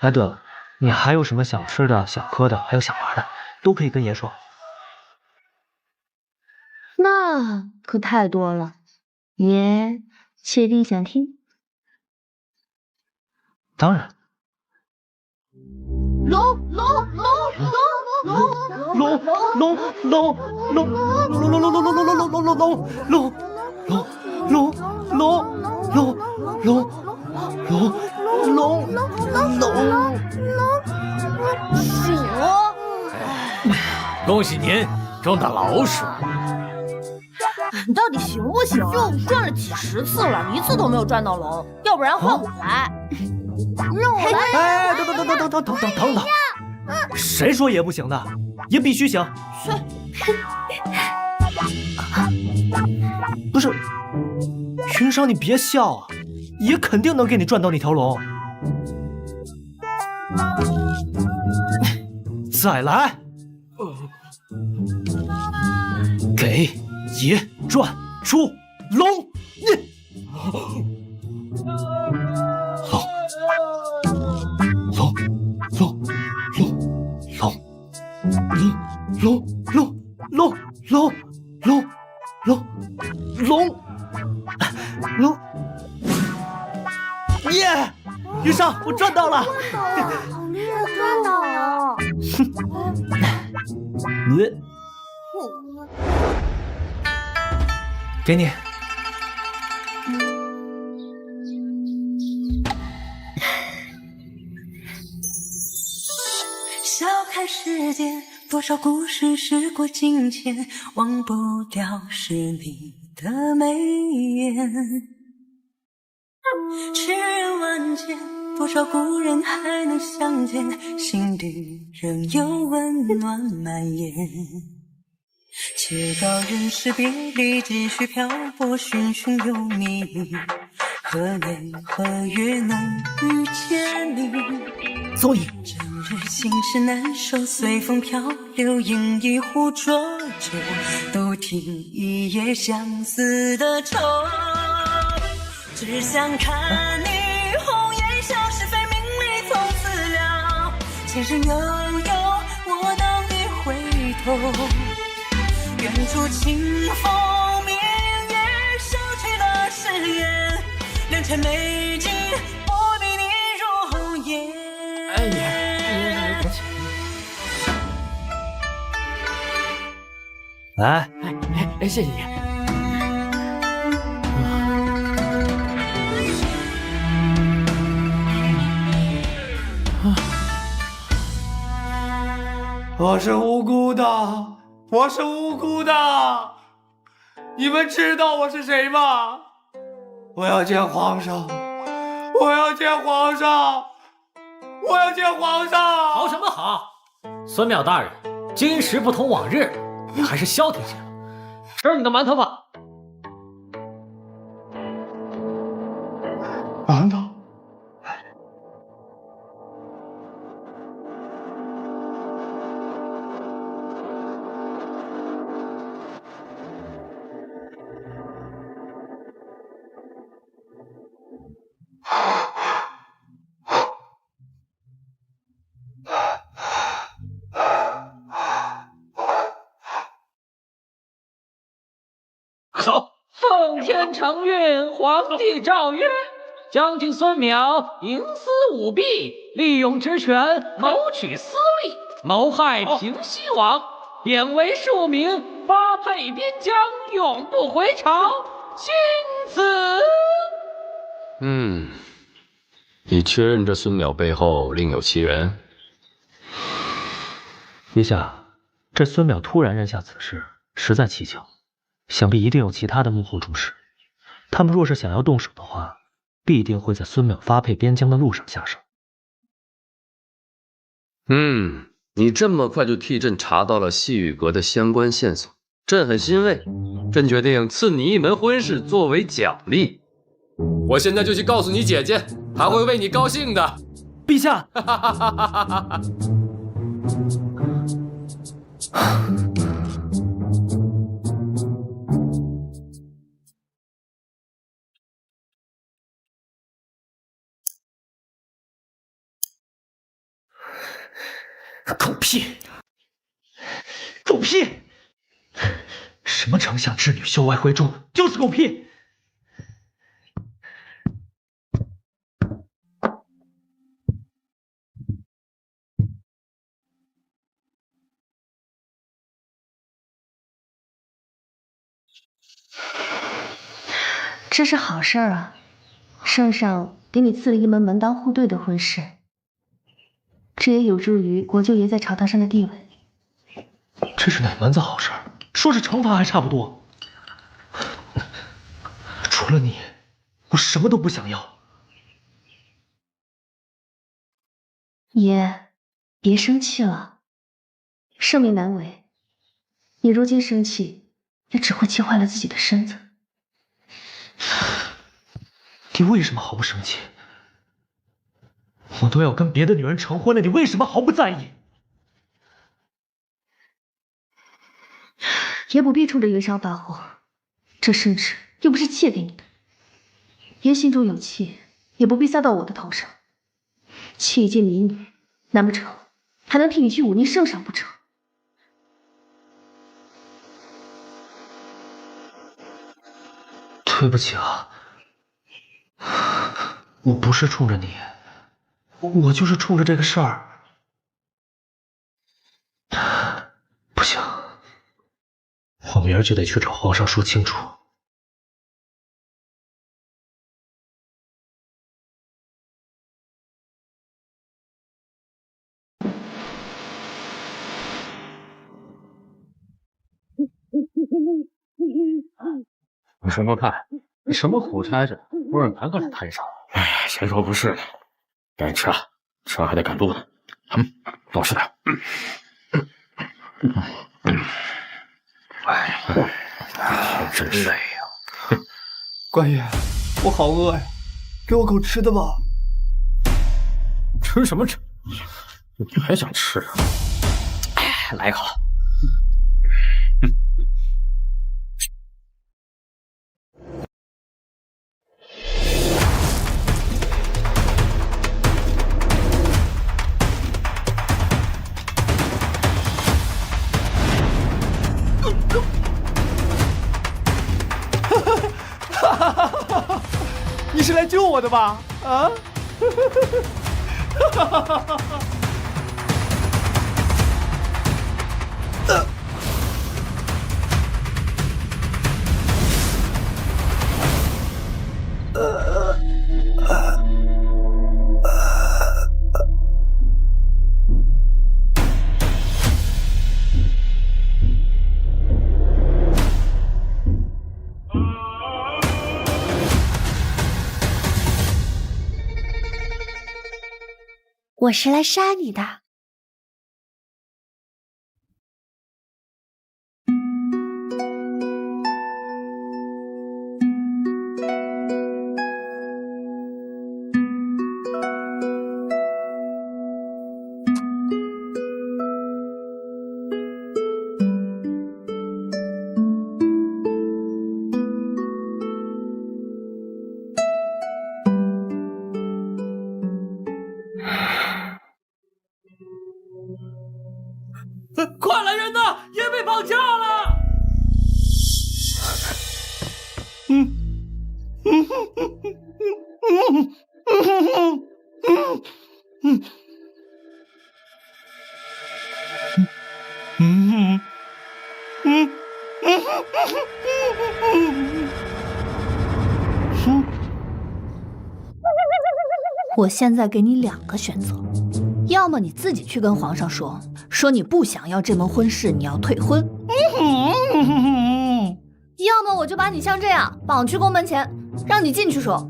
哎，对了，你还有什么想吃的、想喝的，还有想玩的，都可以跟爷说。那可太多了，爷确定想听？当然。龙，恭喜您装到老鼠。你到底行不行？就转了几10次了，一次都没有转到龙，要不然换我来。让我来！哎，等，谁说爷不行的？爷必须行。不是，云裳，你别笑啊，爷肯定能给你转到那条龙。再来，给爷转出龙！龙！耶！云裳，我赚到了！赚到了！给你。笑看世间，多少故事时过境迁，忘不掉是你的眉眼。世人万千，多少故人还能相见，心底仍有温暖蔓延。且告人世别离，继续漂泊，寻寻觅觅，何年何月能遇见你？宗颖，整日心事难收，随风漂流，饮一壶浊酒，独听一夜相思的愁。只想看你红颜笑，是非名利从此了。前生悠悠，我等你回头。远处清风明月，收起了誓言，良辰美景，不比你容颜。哎呀，别起。来，谢谢你。我是无辜的，我是无辜的，你们知道我是谁吗？我要见皇上，我要见皇上，我要见皇上！好什么好？孙淼大人，今时不同往日，你还是消停些吧。吃你的馒头吧。馒头。走。奉天承运，皇帝诏曰：将军孙淼营私舞弊，利用职权谋取私利，谋害平西王，贬为庶民，发配边疆，永不回朝。钦此。你确认这孙淼背后另有其人？陛下，这孙淼突然认下此事，实在蹊跷，想必一定有其他的幕后主使。他们若是想要动手的话，必定会在孙淼发配边疆的路上下手。你这么快就替朕查到了细雨阁的相关线索，朕很欣慰。朕决定赐你一门婚事作为奖励。我现在就去告诉你姐姐，她会为你高兴的。陛下，狗屁！狗屁！什么丞相织女秀外慧中，就是狗屁！这是好事啊，圣上给你赐了一门门当户对的婚事，这也有助于国舅爷在朝堂上的地位。这是哪门子好事？说是惩罚还差不多。除了你，我什么都不想要。爷，别生气了，生命难违，你如今生气，也只会气坏了自己的身子。你为什么毫不生气？我都要跟别的女人成婚了，你为什么毫不在意？也不必冲着云裳发火，这圣旨又不是借给你的。爷心中有气，也不必撒到我的头上。妾一介民女，难不成还能替你去忤逆圣上不成？对不起啊，我不是冲着你，我就是冲着这个事儿。不行，我明儿就得去找皇上说清楚。你什么看？你什么苦差事？夫人还搁这摊上？哎呀，先说不是呢，赶紧吃啊，吃完还得赶路呢。多吃点。哎呀，真累呀！官爷，我好饿呀，给我口吃的吧。吃什么吃？你还想吃啊？哎，来一口。你是来救我的吧？啊！我是来杀你的。快来人呐！爷被绑架了！我现在给你2个选择，要么你自己去跟皇上说你不想要这门婚事，你要退婚；要么我就把你像这样绑去宫门前，让你进去说。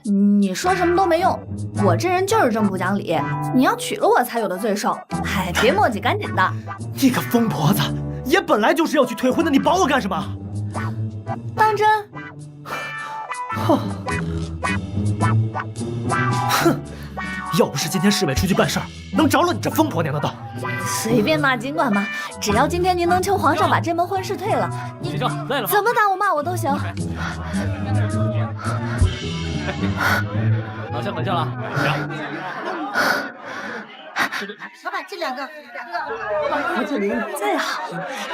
你说什么都没用，我这人就是这么不讲理。你要娶了我才有的罪受，哎，别磨叽，赶紧的。你个疯婆子，爷本来就是要去退婚的，你绑我干什么？当真？哼！要不是今天市委出去办事儿，能着了你这疯婆娘的道？随便骂，尽管骂，只要今天您能求皇上把这门婚事退了，你怎么打我骂我都行。拿下本将了，老板，这2个。我这人再好，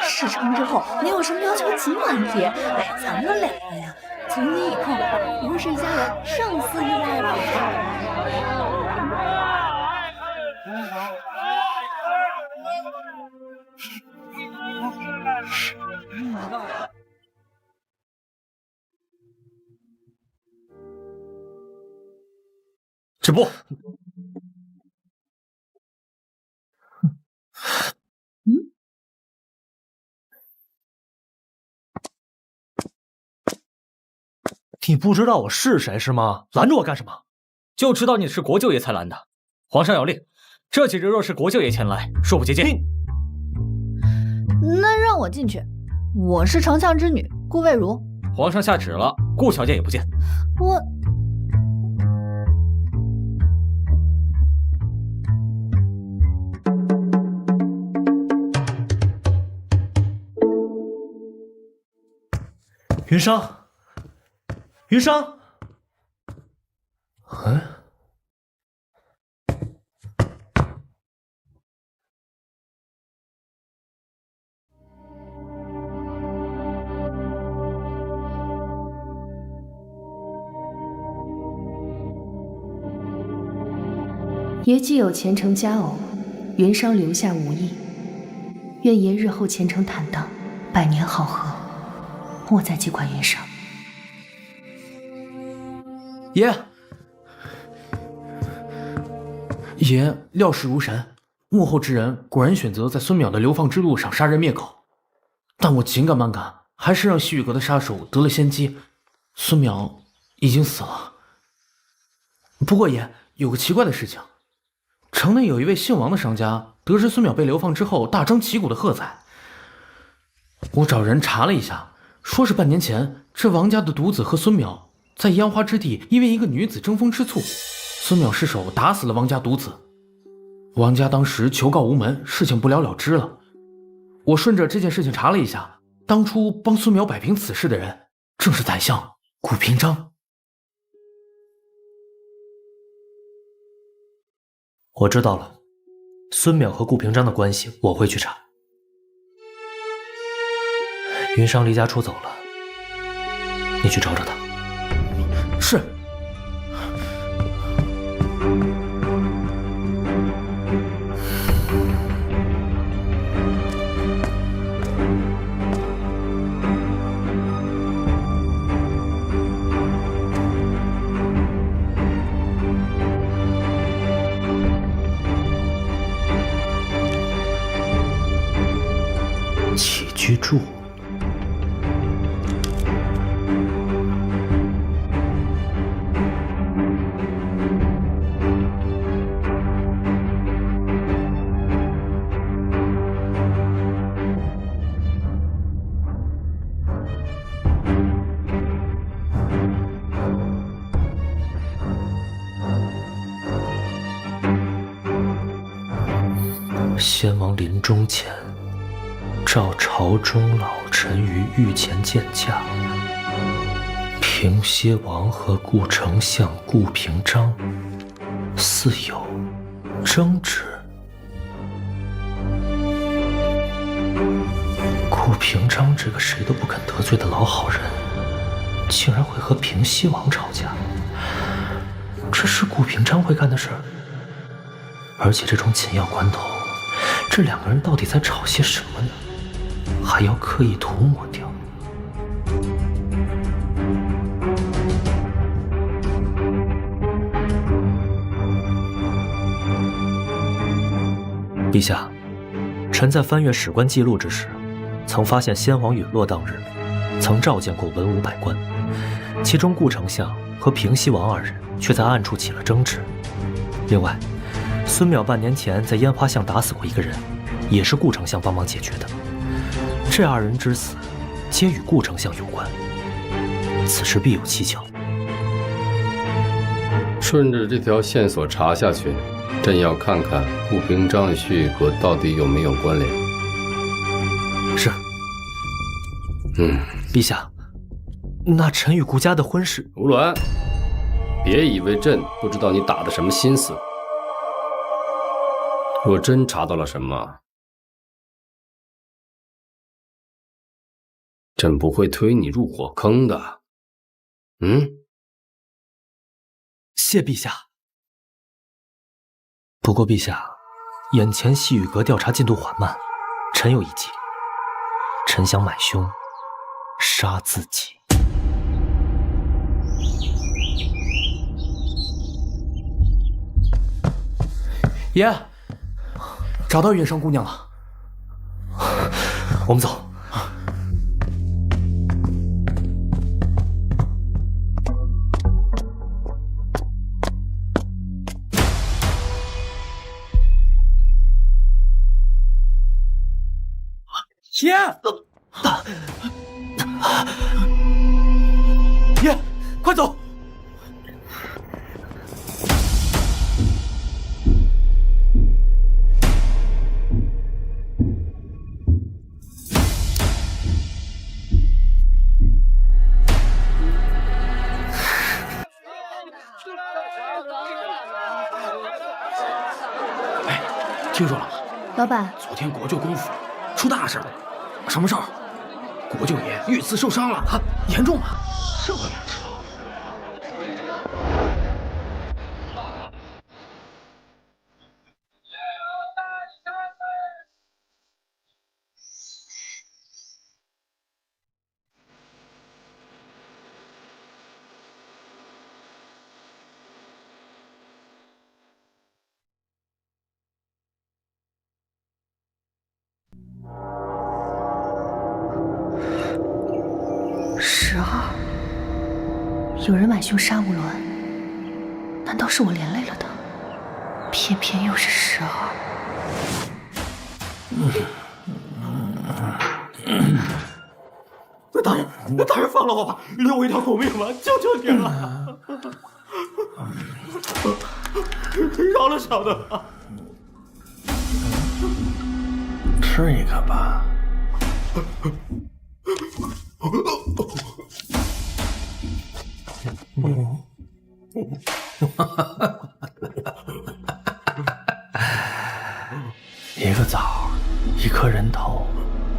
事成之后你有什么要求尽管提。哎，咱们2个呀，从今以后不是一家人，胜似一家人。止步！你不知道我是谁是吗？拦着我干什么？就知道你是国舅爷才拦的。皇上有令，这几日若是国舅爷前来，恕不接见。那让我进去。我是丞相之女顾魏如。皇上下旨了，顾小姐也不见。我。云裳，云裳，爷既有前程佳偶，云裳留下无益。愿爷日后前程坦荡，百年好合。我再接管云裳。爷料事如神，幕后之人果然选择在孙淼的流放之路上杀人灭口。但我紧赶慢赶，还是让西域阁的杀手得了先机。孙淼已经死了。不过爷，有个奇怪的事情，城内有一位姓王的商家，得知孙淼被流放之后，大张旗鼓的喝彩。我找人查了一下，说是半年前，这王家的独子和孙淼在烟花之地因为一个女子争风吃醋，孙淼失手打死了王家独子。王家当时求告无门，事情不了了之了。我顺着这件事情查了一下，当初帮孙淼摆平此事的人，正是宰相顾平章。我知道了，孙淼和顾平章的关系我会去查。云裳离家出走了，你去找找他。是。起居注。先王临终前，召朝中老臣于御前见驾。平歇王和顾丞相顾平章似有争执。顾平章这个谁都不肯得罪的老好人，竟然会和平西王吵架，这是顾平章会干的事儿。而且这种紧要关头，这两个人到底在吵些什么呢？还要刻意涂抹掉。陛下，臣在翻阅史官记录之时，曾发现先王陨落当日，曾召见过文武百官，其中顾丞相和平西王二人却在暗处起了争执。另外，孙淼半年前在烟花巷打死过一个人，也是顾丞相帮忙解决的。这二人之死，皆与顾丞相有关。此事必有蹊跷。顺着这条线索查下去，朕要看看顾平章与西域阁到底有没有关联。是。陛下，那臣与顾家的婚事……吴鸾，别以为朕不知道你打的什么心思。若真查到了什么，朕不会推你入火坑的。谢陛下。不过陛下，眼前西域阁调查进度缓慢，臣有一计。臣想买凶，杀自己。爷，找到云裳姑娘了。我们走。爷，爷，快走！听说了吗？老板，昨天国舅公府出大事了。什么事儿？国舅爷遇刺受伤了，严重吗？这么严重？有人买凶杀无伦，难道是我连累了他？偏偏又是12。大人放了我吧，留我一条狗命吧，求求你了，饶了小的吧。吃一个吧。一个枣，一颗人头，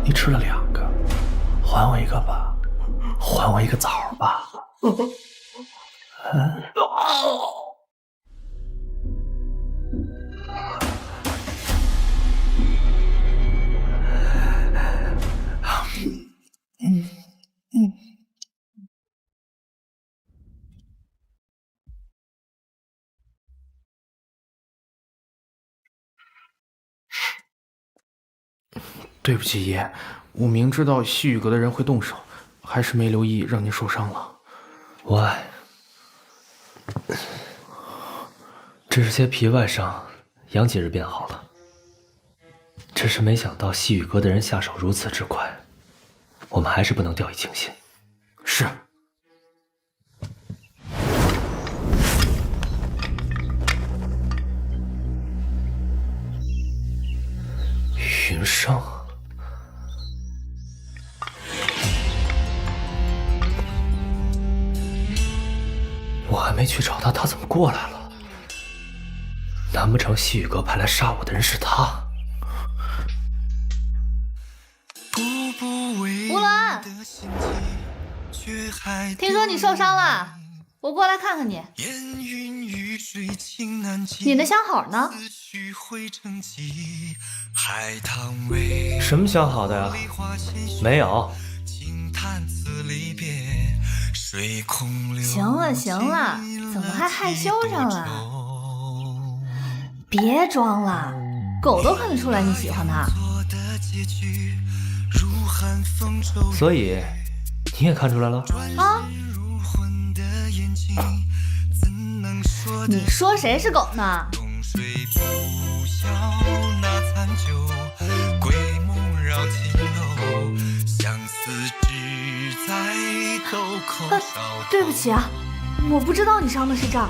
你吃了2个，还我一个吧，还我一个枣吧。对不起爷，我明知道西雨阁的人会动手，还是没留意让您受伤了。喂，只是些皮外伤，养几日便好了。只是没想到西雨阁的人下手如此之快，我们还是不能掉以轻心。是。云裳。我还没去找他，他怎么过来了？难不成西雨阁派来杀我的人是他？吴伦，听说你受伤了，我过来看看你。你的相好呢？什么相好的呀？没有。行了行了，怎么还害羞上了？别装了，狗都看得出来你喜欢他。所以你也看出来了？啊？你说谁是狗呢？对不起啊，我不知道你伤的是这儿，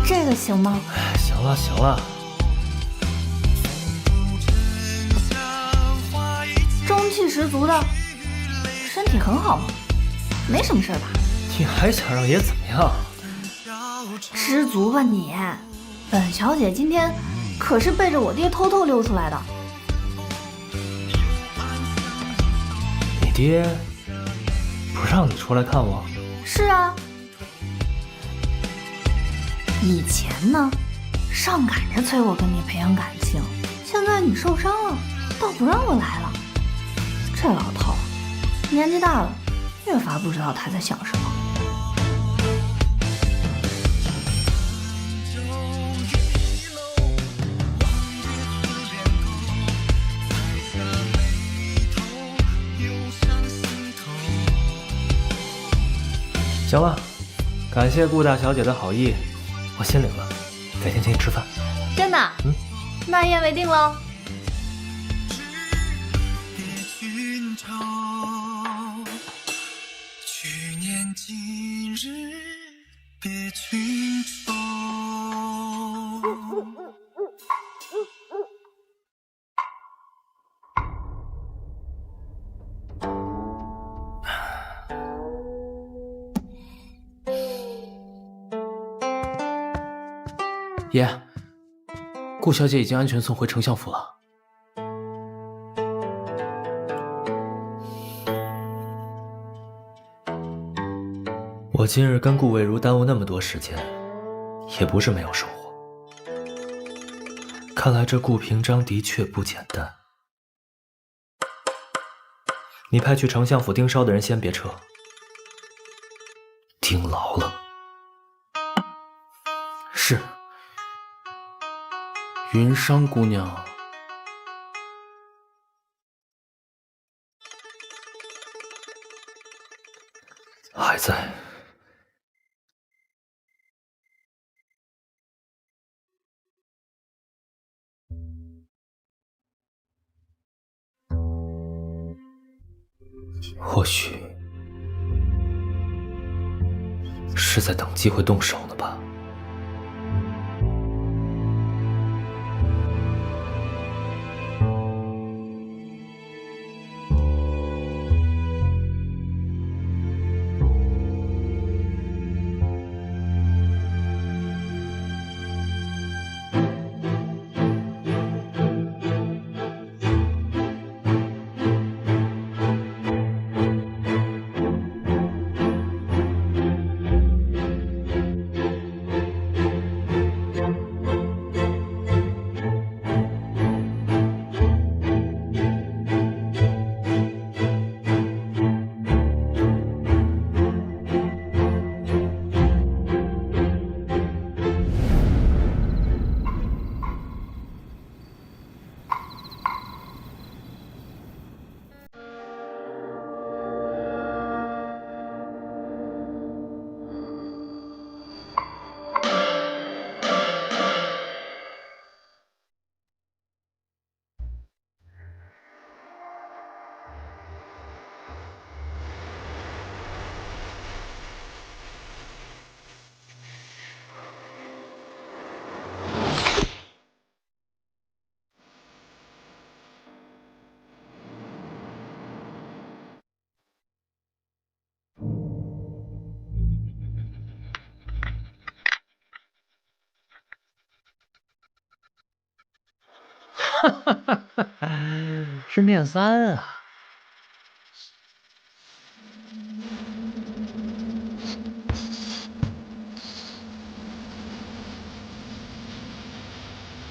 这个行吗？行了行了，中气十足的，身体很好吗？没什么事吧？你还想让爷怎么样？知足吧你！本小姐今天可是背着我爹偷偷溜出来的。你爹不让你出来看我？是啊。以前呢，上赶着催我跟你培养感情，现在你受伤了，倒不让我来了。这老头年纪大了，越发不知道他在想什么。行了，感谢顾大小姐的好意，我心领了，改天请你吃饭。真的？那一言为定喽。去年今日别群愁。爷，顾小姐已经安全送回丞相府了。我今日跟顾魏如耽误那么多时间，也不是没有收获。看来这顾平章的确不简单。你派去丞相府盯梢的人先别撤，盯牢了。是。云裳姑娘，还在。或许是在等机会动手呢吧。是念三啊！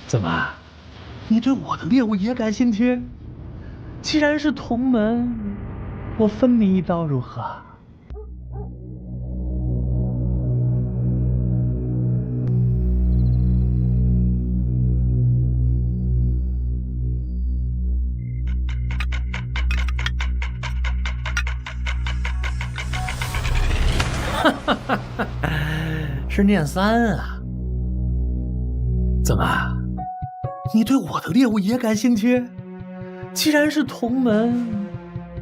怎么，你对我的猎物也感兴趣？既然是同门，我分你一刀如何？是念三啊！怎么，你对我的猎物也感兴趣？既然是同门，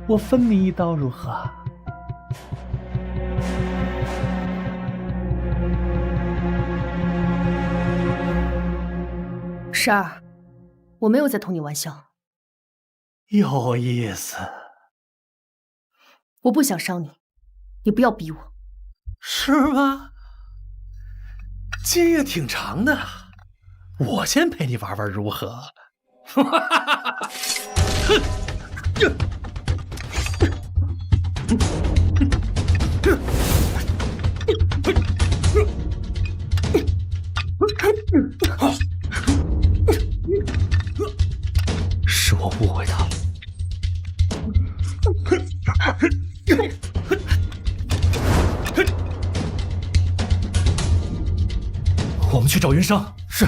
我分你一刀如何？十二，我没有在同你玩笑。有意思。我不想伤你，你不要逼我。是吗？今夜挺长的，我先陪你玩玩如何？是我误会他了。我们去找云裳。是。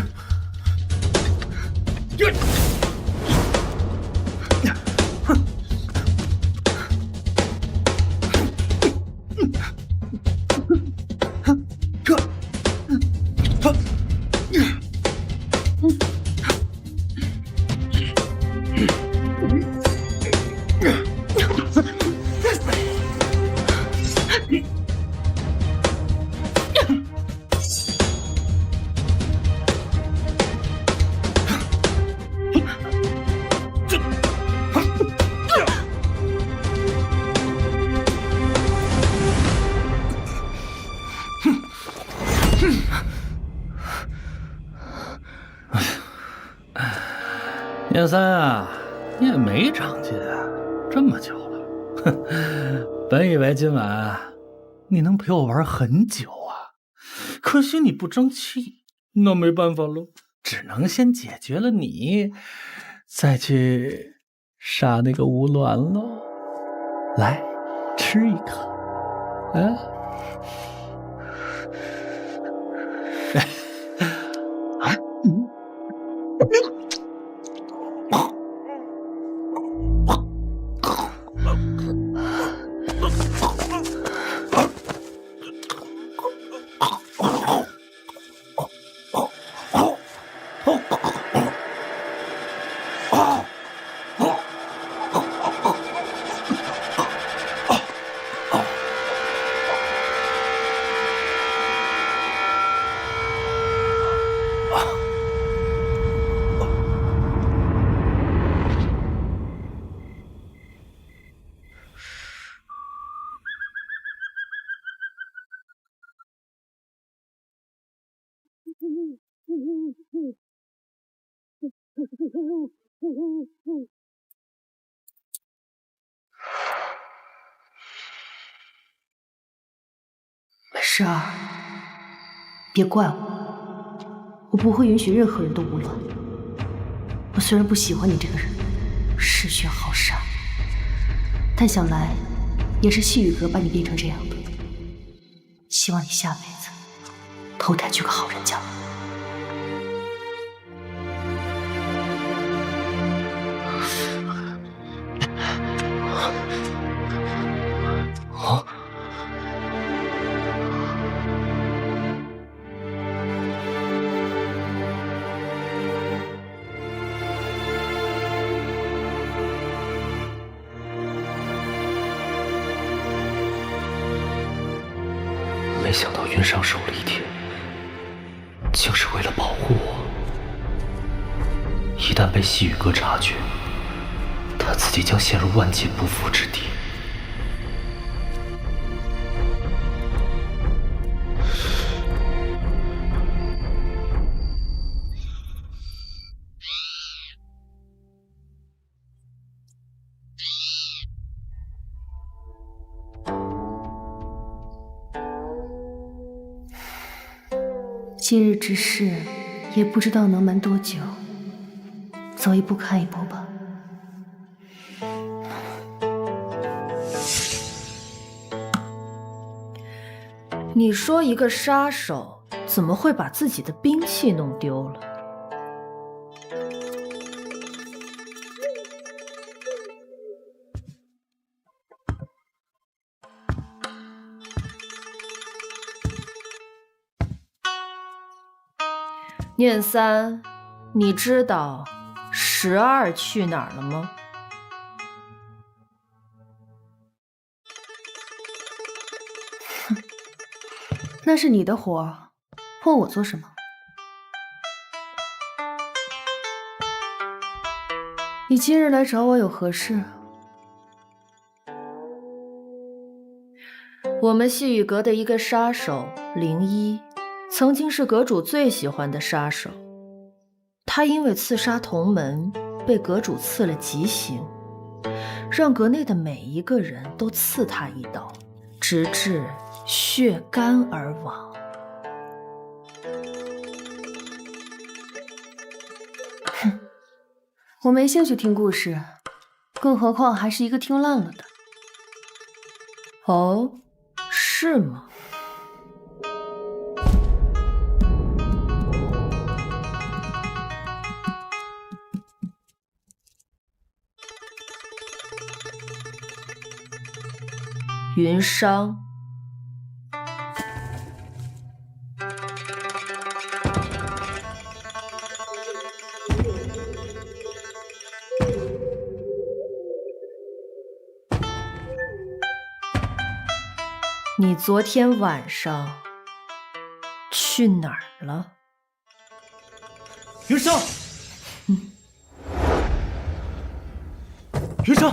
念三啊，你也没长进啊，这么久了，哼，本以为今晚你能陪我玩很久啊，可惜你不争气，那没办法了，只能先解决了你，再去杀那个吴鸾喽。来，吃一颗，啊。没事儿，别怪我，我不会允许任何人都无乱。我虽然不喜欢你这个人，嗜血好杀，但想来也是细雨阁把你变成这样的。希望你下辈子投胎去个好人家。啊！没想到云上守了一天，竟是为了保护我。一旦被细雨阁察觉，他自己将陷入万劫不复之地。今日之事，也不知道能瞒多久，走一步看一步吧。你说一个杀手怎么会把自己的兵器弄丢了？念三，你知道12去哪儿了吗？那是你的活，问我做什么？你今日来找我有何事？我们细雨阁的一个杀手01，曾经是阁主最喜欢的杀手。他因为刺杀同门，被阁主赐了极刑，让阁内的每一个人都刺他一刀，直至血干而亡。哼，我没兴趣听故事，更何况还是一个听烂了的。哦，是吗？云商，你昨天晚上去哪儿了？云商，云商。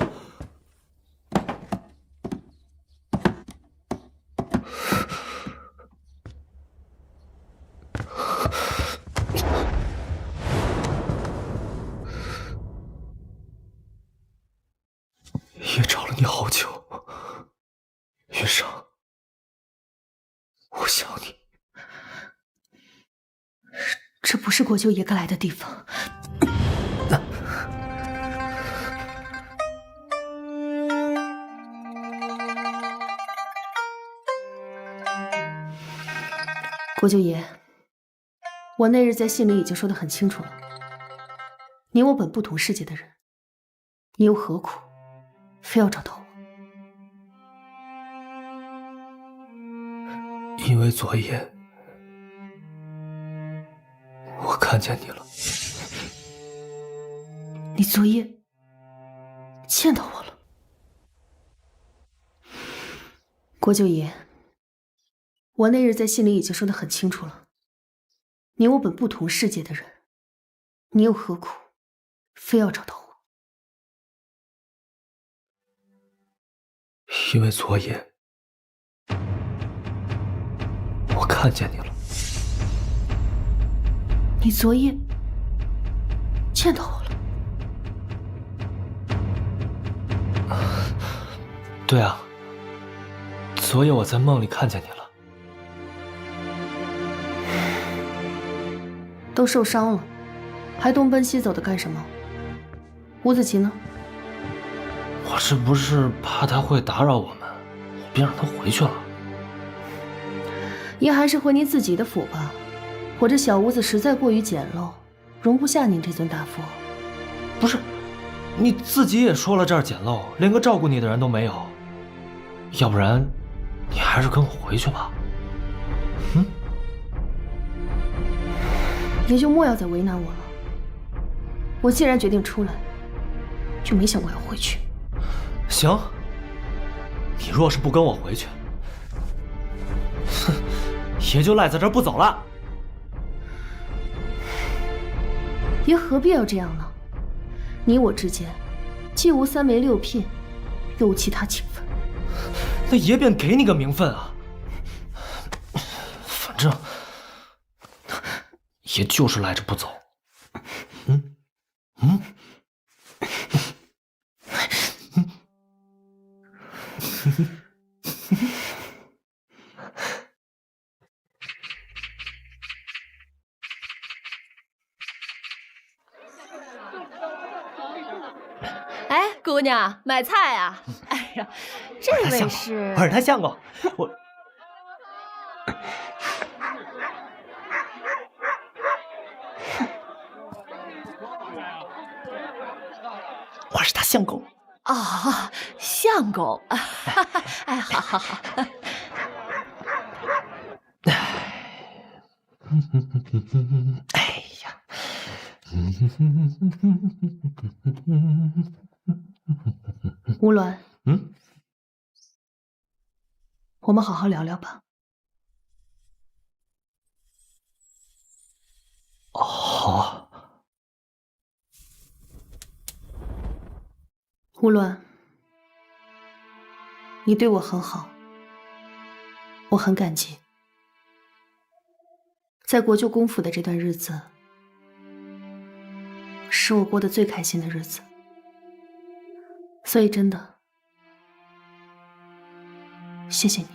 我想你。这不是国舅爷该来的地方。国舅爷，我那日在信里已经说得很清楚了，你我本不同世界的人，你又何苦非要找到我？因为昨夜我看见你了。你昨夜见到我了？国舅爷，我那日在信里已经说得很清楚了，你我本不同世界的人，你又何苦非要找到我？因为昨夜我看见你了。你昨夜见到我了？对啊，昨夜我在梦里看见你了。都受伤了，还东奔西走的干什么？伍子琪呢？我这不是怕他会打扰我们，我便让他回去了。爷还是回您自己的府吧，我这小屋子实在过于简陋，容不下您这尊大佛。不是，你自己也说了这儿简陋，连个照顾你的人都没有。要不然，你还是跟我回去吧。也就莫要再为难我了。我既然决定出来，就没想过要回去。行，你若是不跟我回去，哼，爷就赖在这儿不走了。爷何必要这样呢？你我之间，既无三媒六聘，又无其他情分。那爷便给你个名分啊！反正爷就是赖着不走。哎，姑娘，买菜啊！哎呀，这位是我是他相公，我是他相公。哦，相公，哎，好好好。哎呀，吴鸾，我们好好聊聊吧。好。吴鸾，你对我很好，我很感激。在国舅公府的这段日子，是我过得最开心的日子，所以真的，谢谢你。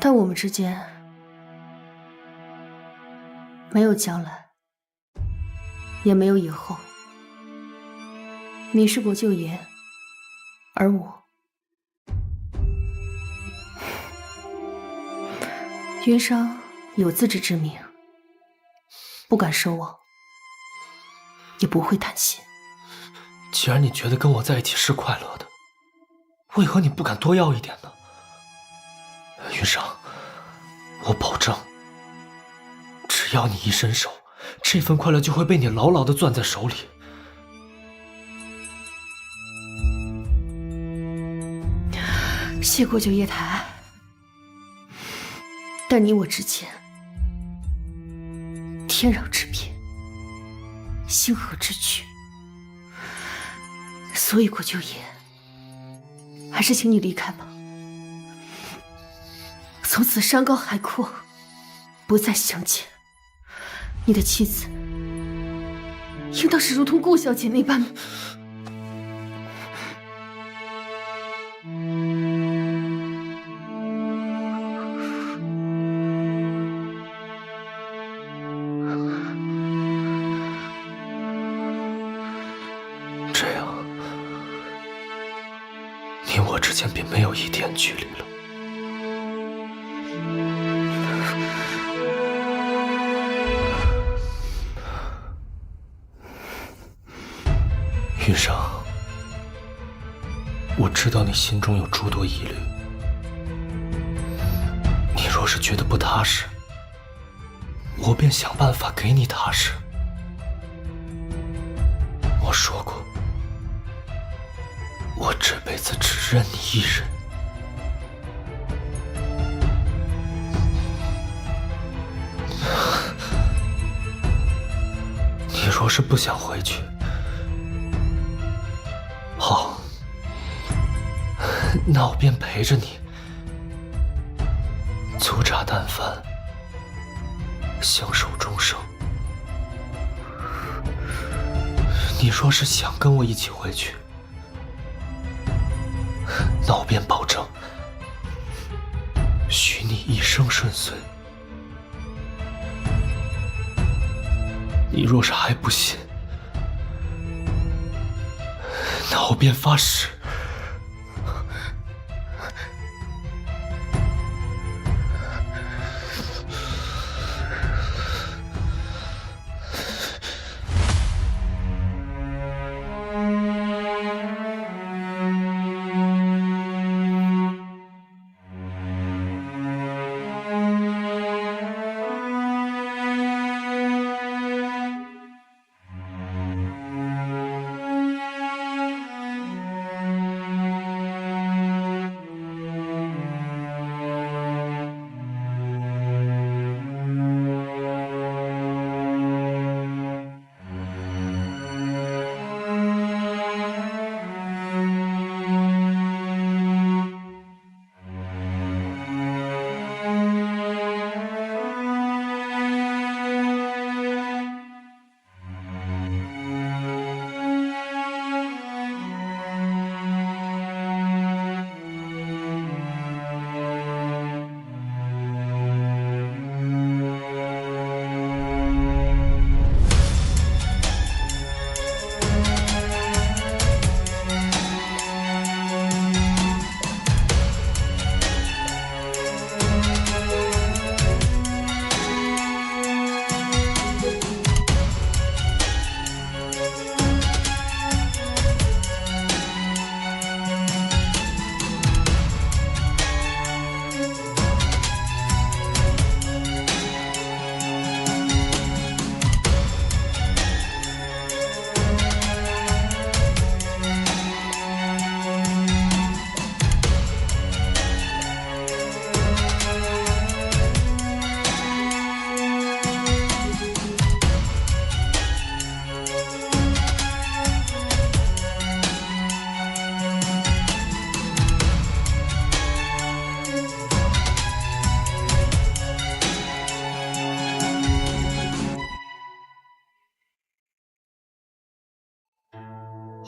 但我们之间没有将来，也没有以后。你是国舅爷，而我，云裳有自知之明，不敢奢望，也不会贪心。既然你觉得跟我在一起是快乐的，为何你不敢多要一点呢？云裳，我保证，只要你一伸手，这份快乐就会被你牢牢地攥在手里。谢国舅爷抬爱，但你我之间天壤之别，星河之距，所以国舅爷，还是请你离开吧。从此山高海阔，不再相见。你的妻子应当是如同顾小姐那般。我之间便没有一点距离了。云裳，我知道你心中有诸多疑虑，你若是觉得不踏实，我便想办法给你踏实。我说过，我这辈子只认你一人。你若是不想回去，好，那我便陪着你，粗茶淡饭，相守终生。你若是想跟我一起回去，那我便保证，许你一生顺遂。你若是还不信，那我便发誓，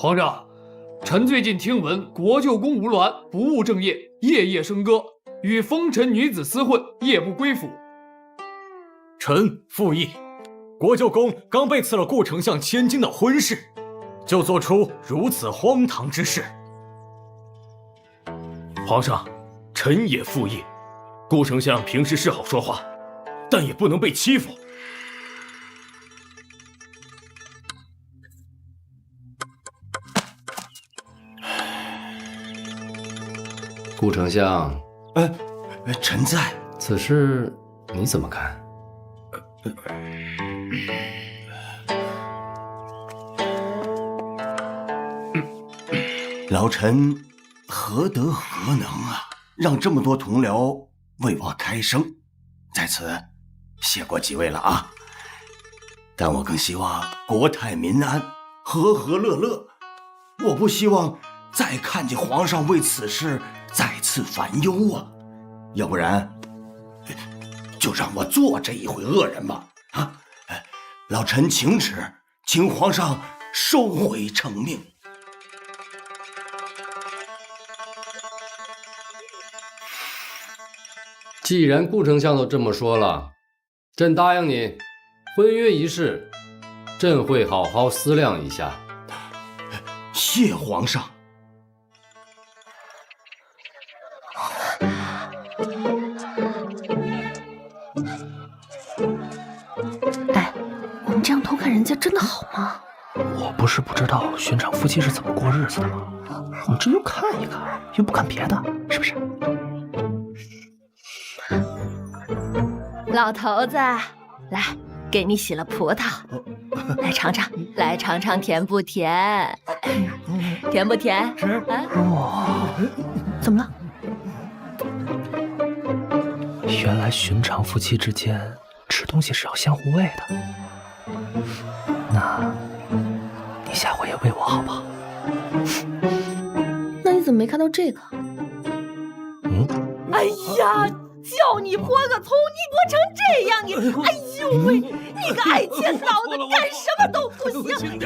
皇上，臣最近听闻国舅公吴鸾不务正业，夜夜笙歌，与风尘女子厮混，夜不归府。臣附议，国舅公刚被赐了顾丞相千金的婚事，就做出如此荒唐之事。皇上，臣也附议，顾丞相平时是好说话，但也不能被欺负。顾丞相，臣在。此事你怎么看？老臣何德何能啊，让这么多同僚为我开声，在此谢过几位了啊！但我更希望国泰民安，和和乐乐。我不希望再看见皇上为此事再次烦忧啊！要不然，就让我做这一回恶人吧！啊，老臣请旨，请皇上收回成命。既然顾丞相都这么说了，朕答应你，婚约一事，朕会好好思量一下。谢皇上。好吗？我不是不知道寻常夫妻是怎么过日子的吗？我这就看一看，又不看别的，是不是？老头子，来，给你洗了葡萄，来尝尝，来尝尝甜不甜？甜不甜？是。啊？怎么了？原来寻常夫妻之间吃东西是要相互喂的。那，你下回也喂我好不好？那你怎么没看到这个？哎呀！叫你剥个葱，你剥成这样，你，哎呦喂，你个爱切嫂子，干什么都不行。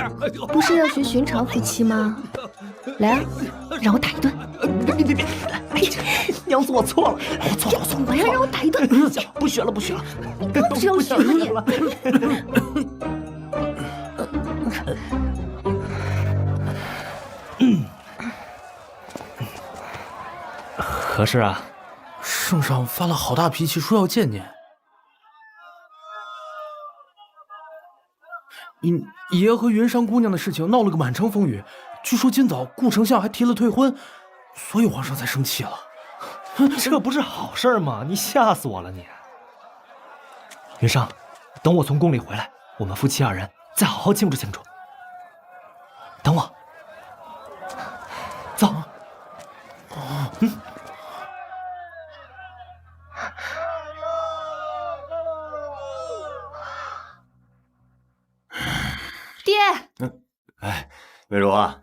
不是要学寻常夫妻吗？来啊，让我打一顿。别，娘子，我错了，我错了。我要让我打一顿。不学了，不学了。你刚是要学你。何事啊？圣上发了好大脾气，说要见您。爷和云裳姑娘的事情闹了个满城风雨，据说今早顾丞相还提了退婚，所以皇上才生气了。这不是好事吗？你吓死我了你！云裳，等我从宫里回来，我们夫妻二人再好好庆祝庆祝。等我，走。爹，哎，魏如啊，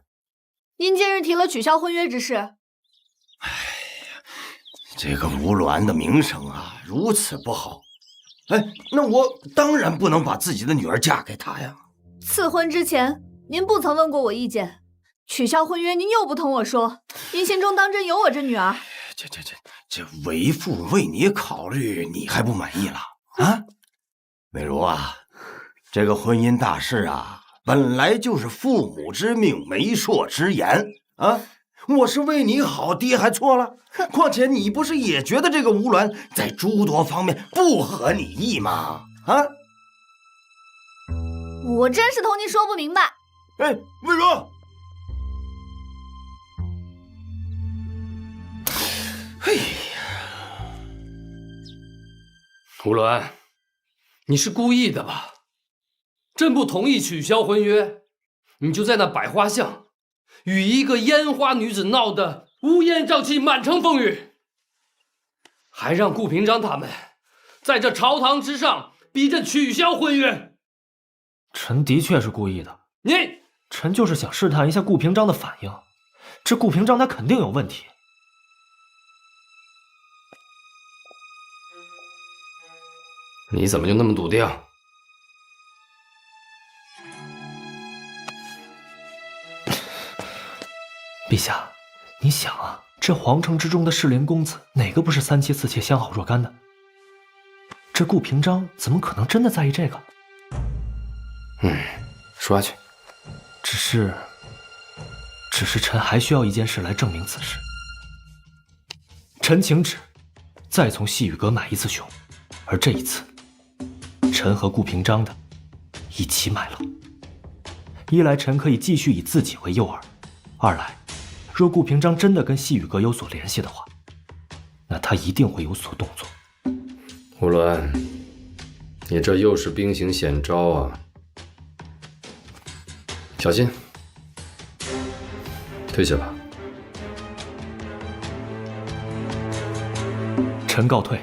您今日提了取消婚约之事。这个吴鸾的名声啊，如此不好。哎，那我当然不能把自己的女儿嫁给他呀。赐婚之前，您不曾问过我意见，取消婚约，您又不同我说，您心中当真有我这女儿？这为父为你考虑，你还不满意了啊？魏如啊，这个婚姻大事啊，本来就是父母之命，媒妁之言啊。我是为你好，爹还错了？况且你不是也觉得这个吴鸾在诸多方面不合你意吗？啊？我真是同您说不明白。哎，魏如，哎呀，吴鸾，你是故意的吧？朕不同意取消婚约，你就在那百花巷与一个烟花女子闹得乌烟瘴气、满城风雨，还让顾平章他们在这朝堂之上逼朕取消婚约。臣的确是故意的。你，臣就是想试探一下顾平章的反应。这顾平章他肯定有问题。你怎么就那么笃定？陛下，你想啊，这皇城之中的适龄公子，哪个不是三妻四妾、相好若干的？这顾平章怎么可能真的在意这个？说下去。只是臣还需要一件事来证明此事。臣请旨，再从细雨阁买一次熊，而这一次，臣和顾平章的一起买了。一来，臣可以继续以自己为诱饵；二来，若顾平章真的跟细雨阁有所联系的话，那他一定会有所动作。吴鸾，你这又是兵行险招啊！小心，退下吧。臣告退。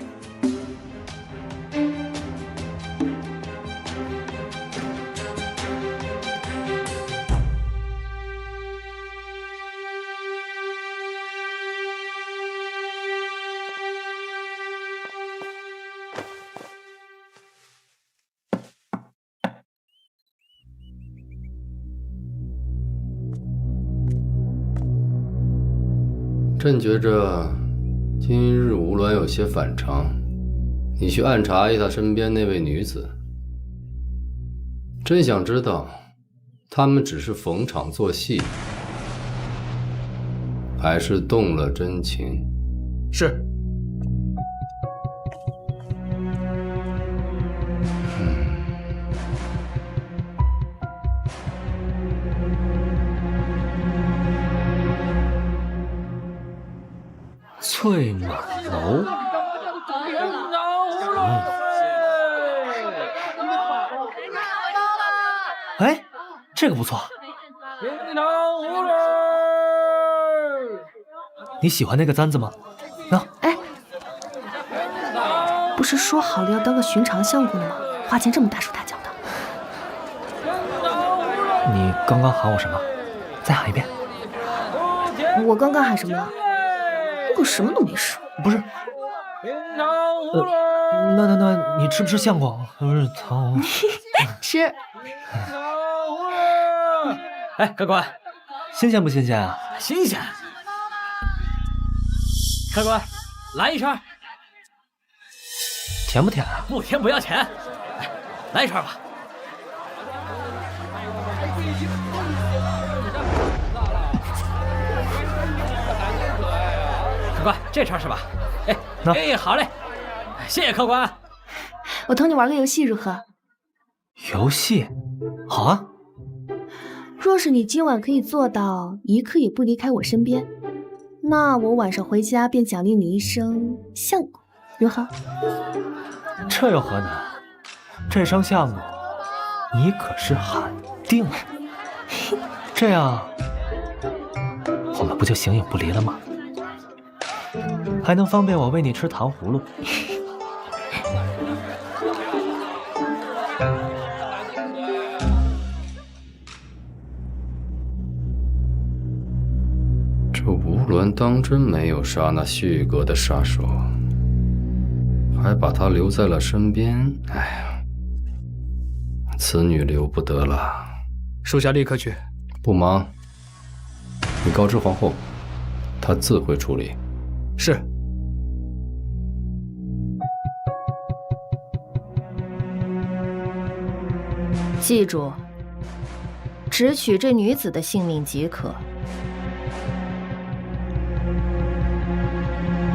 朕觉着今日吴鸾有些反常，你去暗查一下身边那位女子。朕想知道，他们只是逢场作戏，还是动了真情？是。睡满楼。哎，这个不错。你喜欢那个簪子吗？哎，不是说好了要当个寻常相公的吗？花钱这么大手大脚的。你刚刚喊我什么？再喊一遍。我刚刚喊什么了？我什么都没说。不是。那你吃不吃相公？不是汤。吃。哎，客官，新鲜不新鲜啊？新鲜。客官，来一串。甜不甜啊？不甜不要钱。来一串吧。客官，这串是吧？哎，好嘞，谢谢客官。我同你玩个游戏如何？游戏？好啊。若是你今晚可以做到一刻也不离开我身边，那我晚上回家便奖励你一声相公，如何？这又何难？这声相公，你可是喊定了。这样，我们不就形影不离了吗？还能方便我喂你吃糖葫芦。这吴鸾当真没有杀那旭阁的杀手，还把他留在了身边。哎呀，此女留不得了。属下立刻去。不忙，你告知皇后，她自会处理。是。记住，只取这女子的性命即可，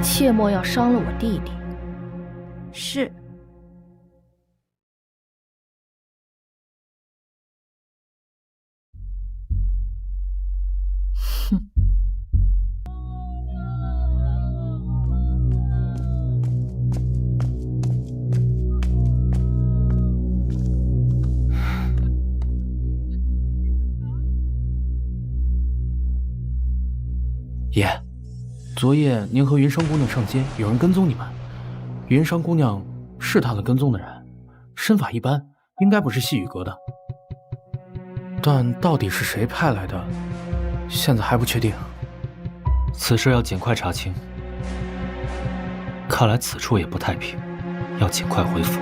切莫要伤了我弟弟。是。哼。爷，昨夜您和云裳姑娘上街，有人跟踪你们。云裳姑娘是他的跟踪的人，身法一般，应该不是细雨阁的。但到底是谁派来的，现在还不确定。此事要尽快查清。看来此处也不太平，要尽快回府。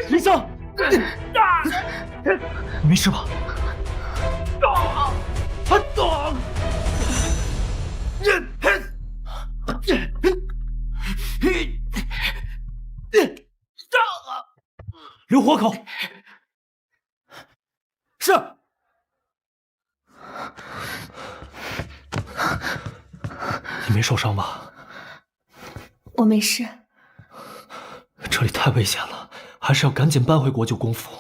林桑，你没事吧？留活口。是。你没受伤吧？我没事。这里太危险了，还是要赶紧搬回国舅公府。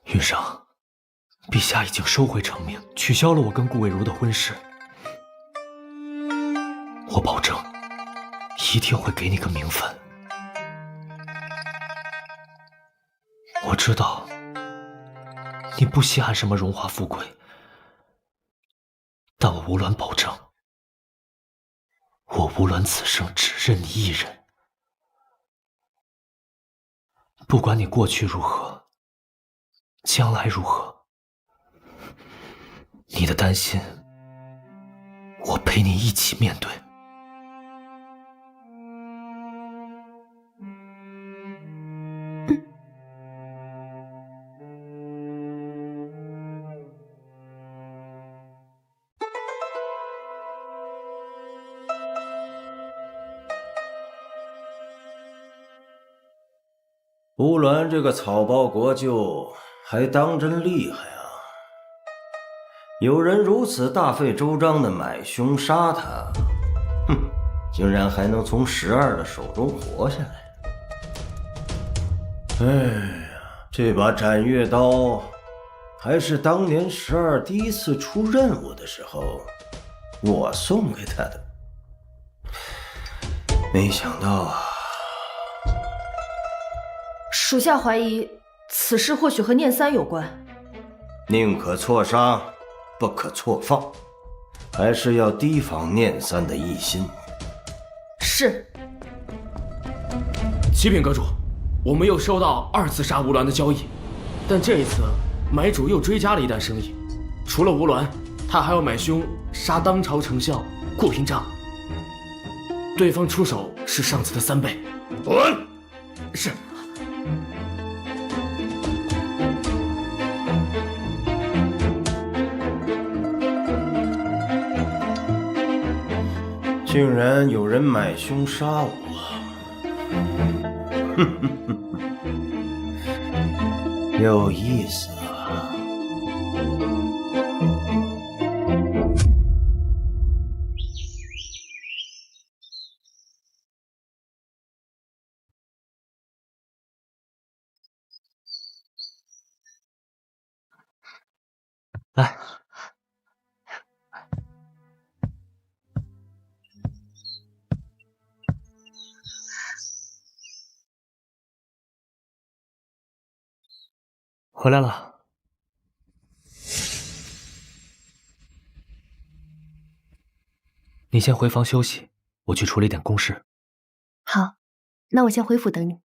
云裳，陛下已经收回成命，取消了我跟顾魏如的婚事。我保证，一定会给你个名分。我知道，你不稀罕什么荣华富贵，但我吴鸾保证，我吴鸾此生只认你一人。不管你过去如何，将来如何，你的担心，我陪你一起面对。乌鸾这个草包国舅还当真厉害啊！有人如此大费周章的买凶杀他，哼，竟然还能从12的手中活下来。哎呀，这把斩月刀还是当年12第一次出任务的时候我送给他的，没想到啊！属下怀疑此事或许和念三有关。宁可错杀，不可错放，还是要提防念三的异心。是。启禀阁主，我们又收到2次杀吴鸾的交易，但这一次买主又追加了一单生意，除了吴鸾，他还要买凶杀当朝丞相顾平章，对方出手是上次的3倍。滚！是。竟然有人买凶杀我！有意思啊！来，回来了。你先回房休息，我去处理点公事。好，那我先回府等你。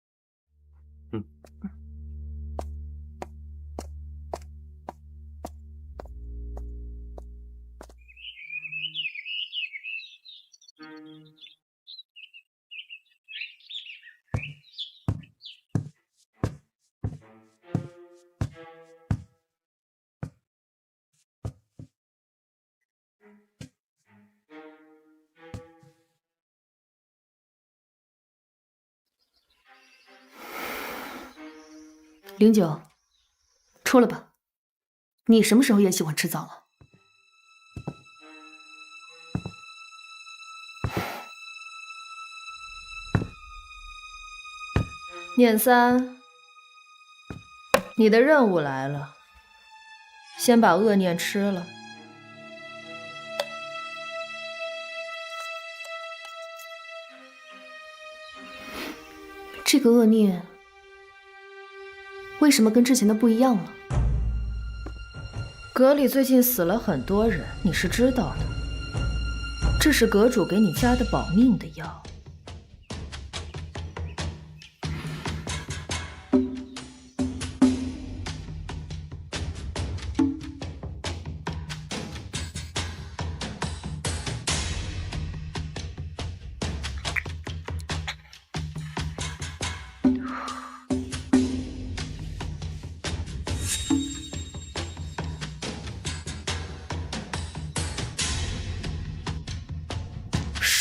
09，出来吧。你什么时候也喜欢吃早了？念三，你的任务来了，先把恶念吃了。这个恶念为什么跟之前的不一样了？阁里最近死了很多人，你是知道的。这是阁主给你加的保命的药。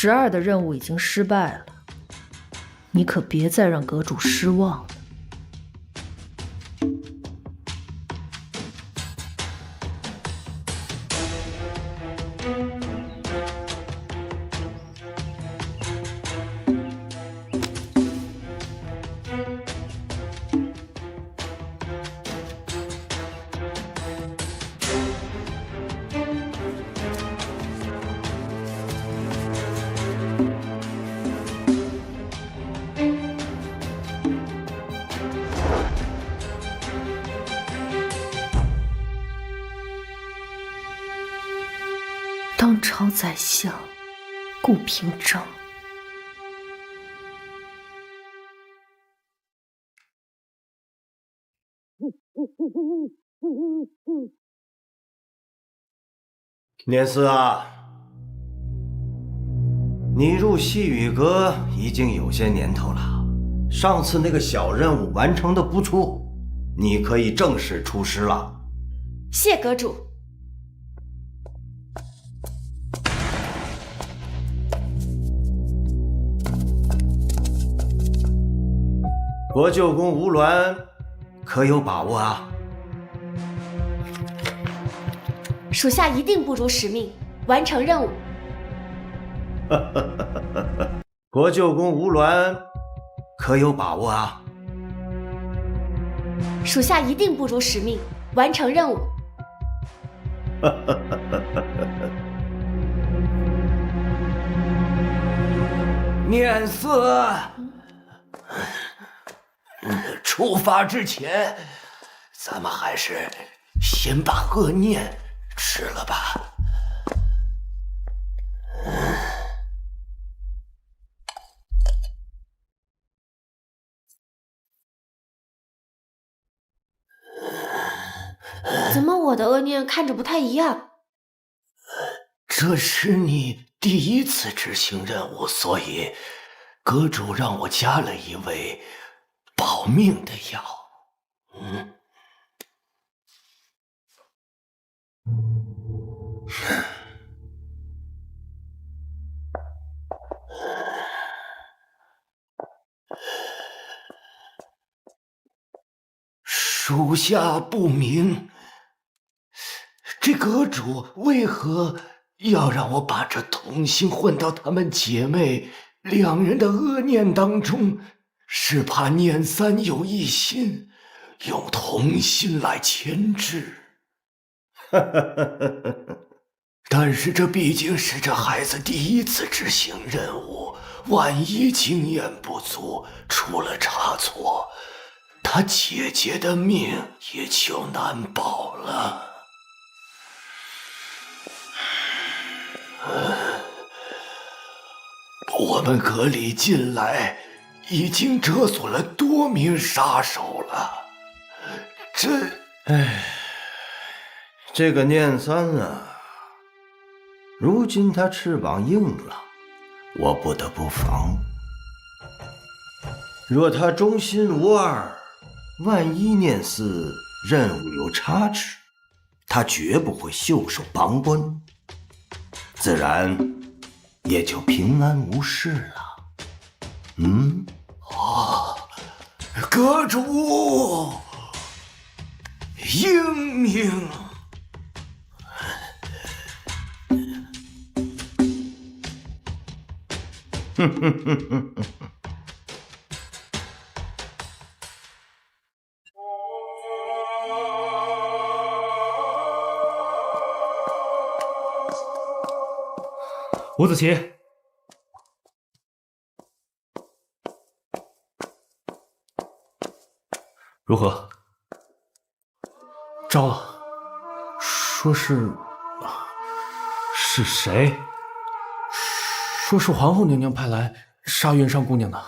12的任务已经失败了，你可别再让阁主失望了。当朝宰相顾平章，念四啊，你入细雨阁已经有些年头了，上次那个小任务完成的不错，你可以正式出师了。谢阁主。国舅公吴鸾可有把握啊？属下一定不辱使命，完成任务。国舅公吴鸾可有把握啊？属下一定不辱使命，完成任务。念四，出发之前，咱们还是先把恶念吃了吧。怎么我的恶念看着不太一样？这是你第一次执行任务，所以阁主让我加了一味保命的药。属下不明，这阁主为何要让我把这童心混到他们姐妹两人的恶念当中？是怕念三有一心，用童心来牵制。但是这毕竟是这孩子第一次执行任务，万一经验不足，出了差错，他姐姐的命也就难保了。我们阁里近来已经折锁了多名杀手了，这个念三啊，如今他翅膀硬了，我不得不防。若他忠心无二，万一念四任务有差池，他绝不会袖手旁观，自然也就平安无事了。阁主英明。伍子棋，如何？招了，说是谁？说是皇后娘娘派来杀云裳姑娘的。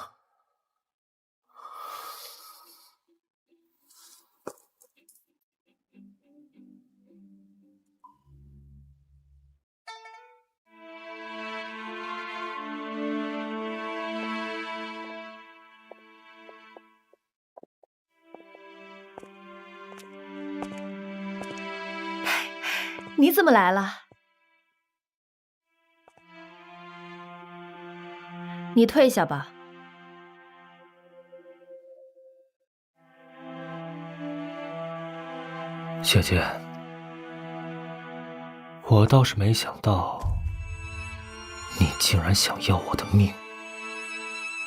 你怎么来了？你退下吧。姐姐，我倒是没想到，你竟然想要我的命。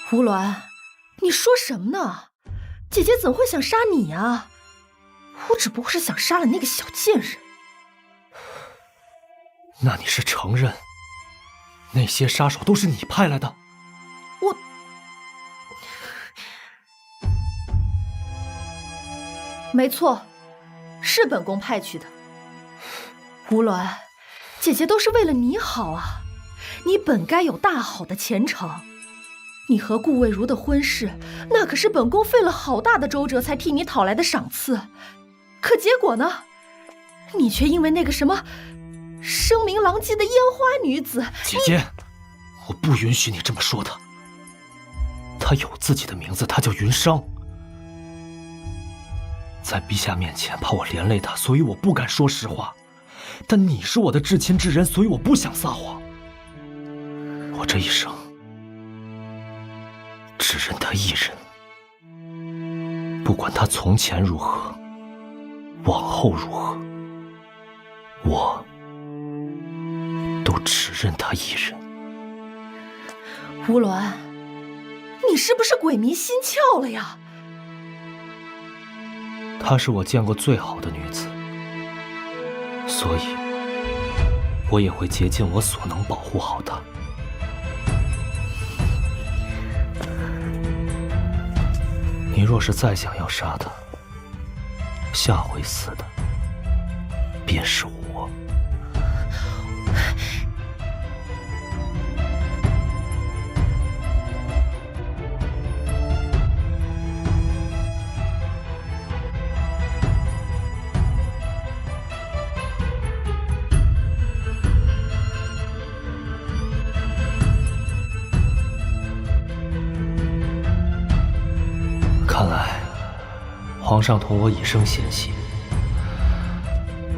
胡鸾，你说什么呢？姐姐怎会想杀你啊？我只不过是想杀了那个小贱人。那你是承认那些杀手都是你派来的？没错，是本宫派去的。胡鸾，姐姐都是为了你好啊，你本该有大好的前程。你和顾魏如的婚事，那可是本宫费了好大的周折才替你讨来的赏赐，可结果呢？你却因为那个什么声名狼藉的烟花女子，姐姐，我不允许你这么说她。她有自己的名字，她叫云裳。在陛下面前怕我连累她，所以我不敢说实话。但你是我的至亲之人，所以我不想撒谎。我这一生只认她一人。不管他从前如何，往后如何，我都只认他一人。吴鸾，你是不是鬼迷心窍了呀？她是我见过最好的女子，所以我也会竭尽我所能保护好她。你若是再想要杀她，下回死的便是我。看来皇上同我已生嫌隙。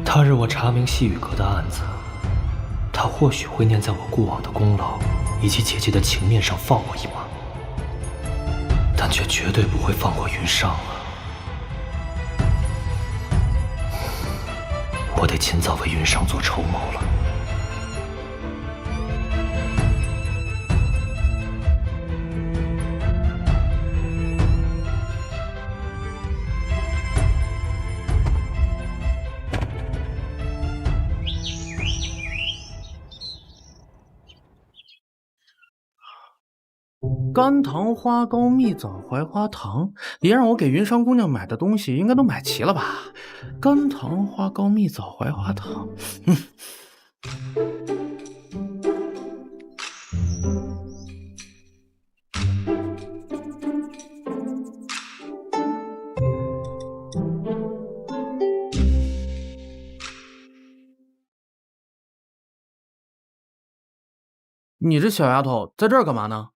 他日我查明细雨阁的案子，他或许会念在我过往的功劳以及姐姐的情面上放我一马，但却绝对不会放过云裳啊！我得尽早为云裳做筹谋了。甘棠花糕蜜枣槐花糖，爷让我给云裳姑娘买的东西应该都买齐了吧？甘棠花糕蜜枣槐花糖，你这小丫头在这儿干嘛呢？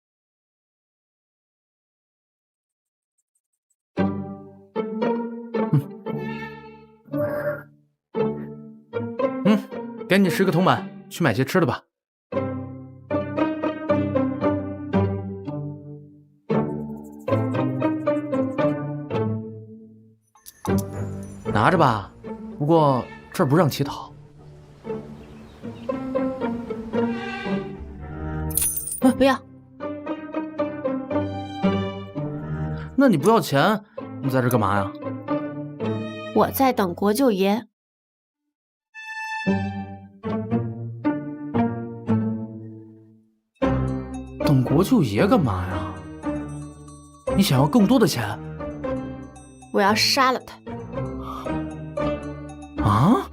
给你10个铜板，去买些吃的吧。拿着吧，不过这儿不让乞讨。不要。那你不要钱，你在这干嘛呀？我在等国舅爷。等国舅爷干嘛呀？你想要更多的钱？我要杀了他。啊？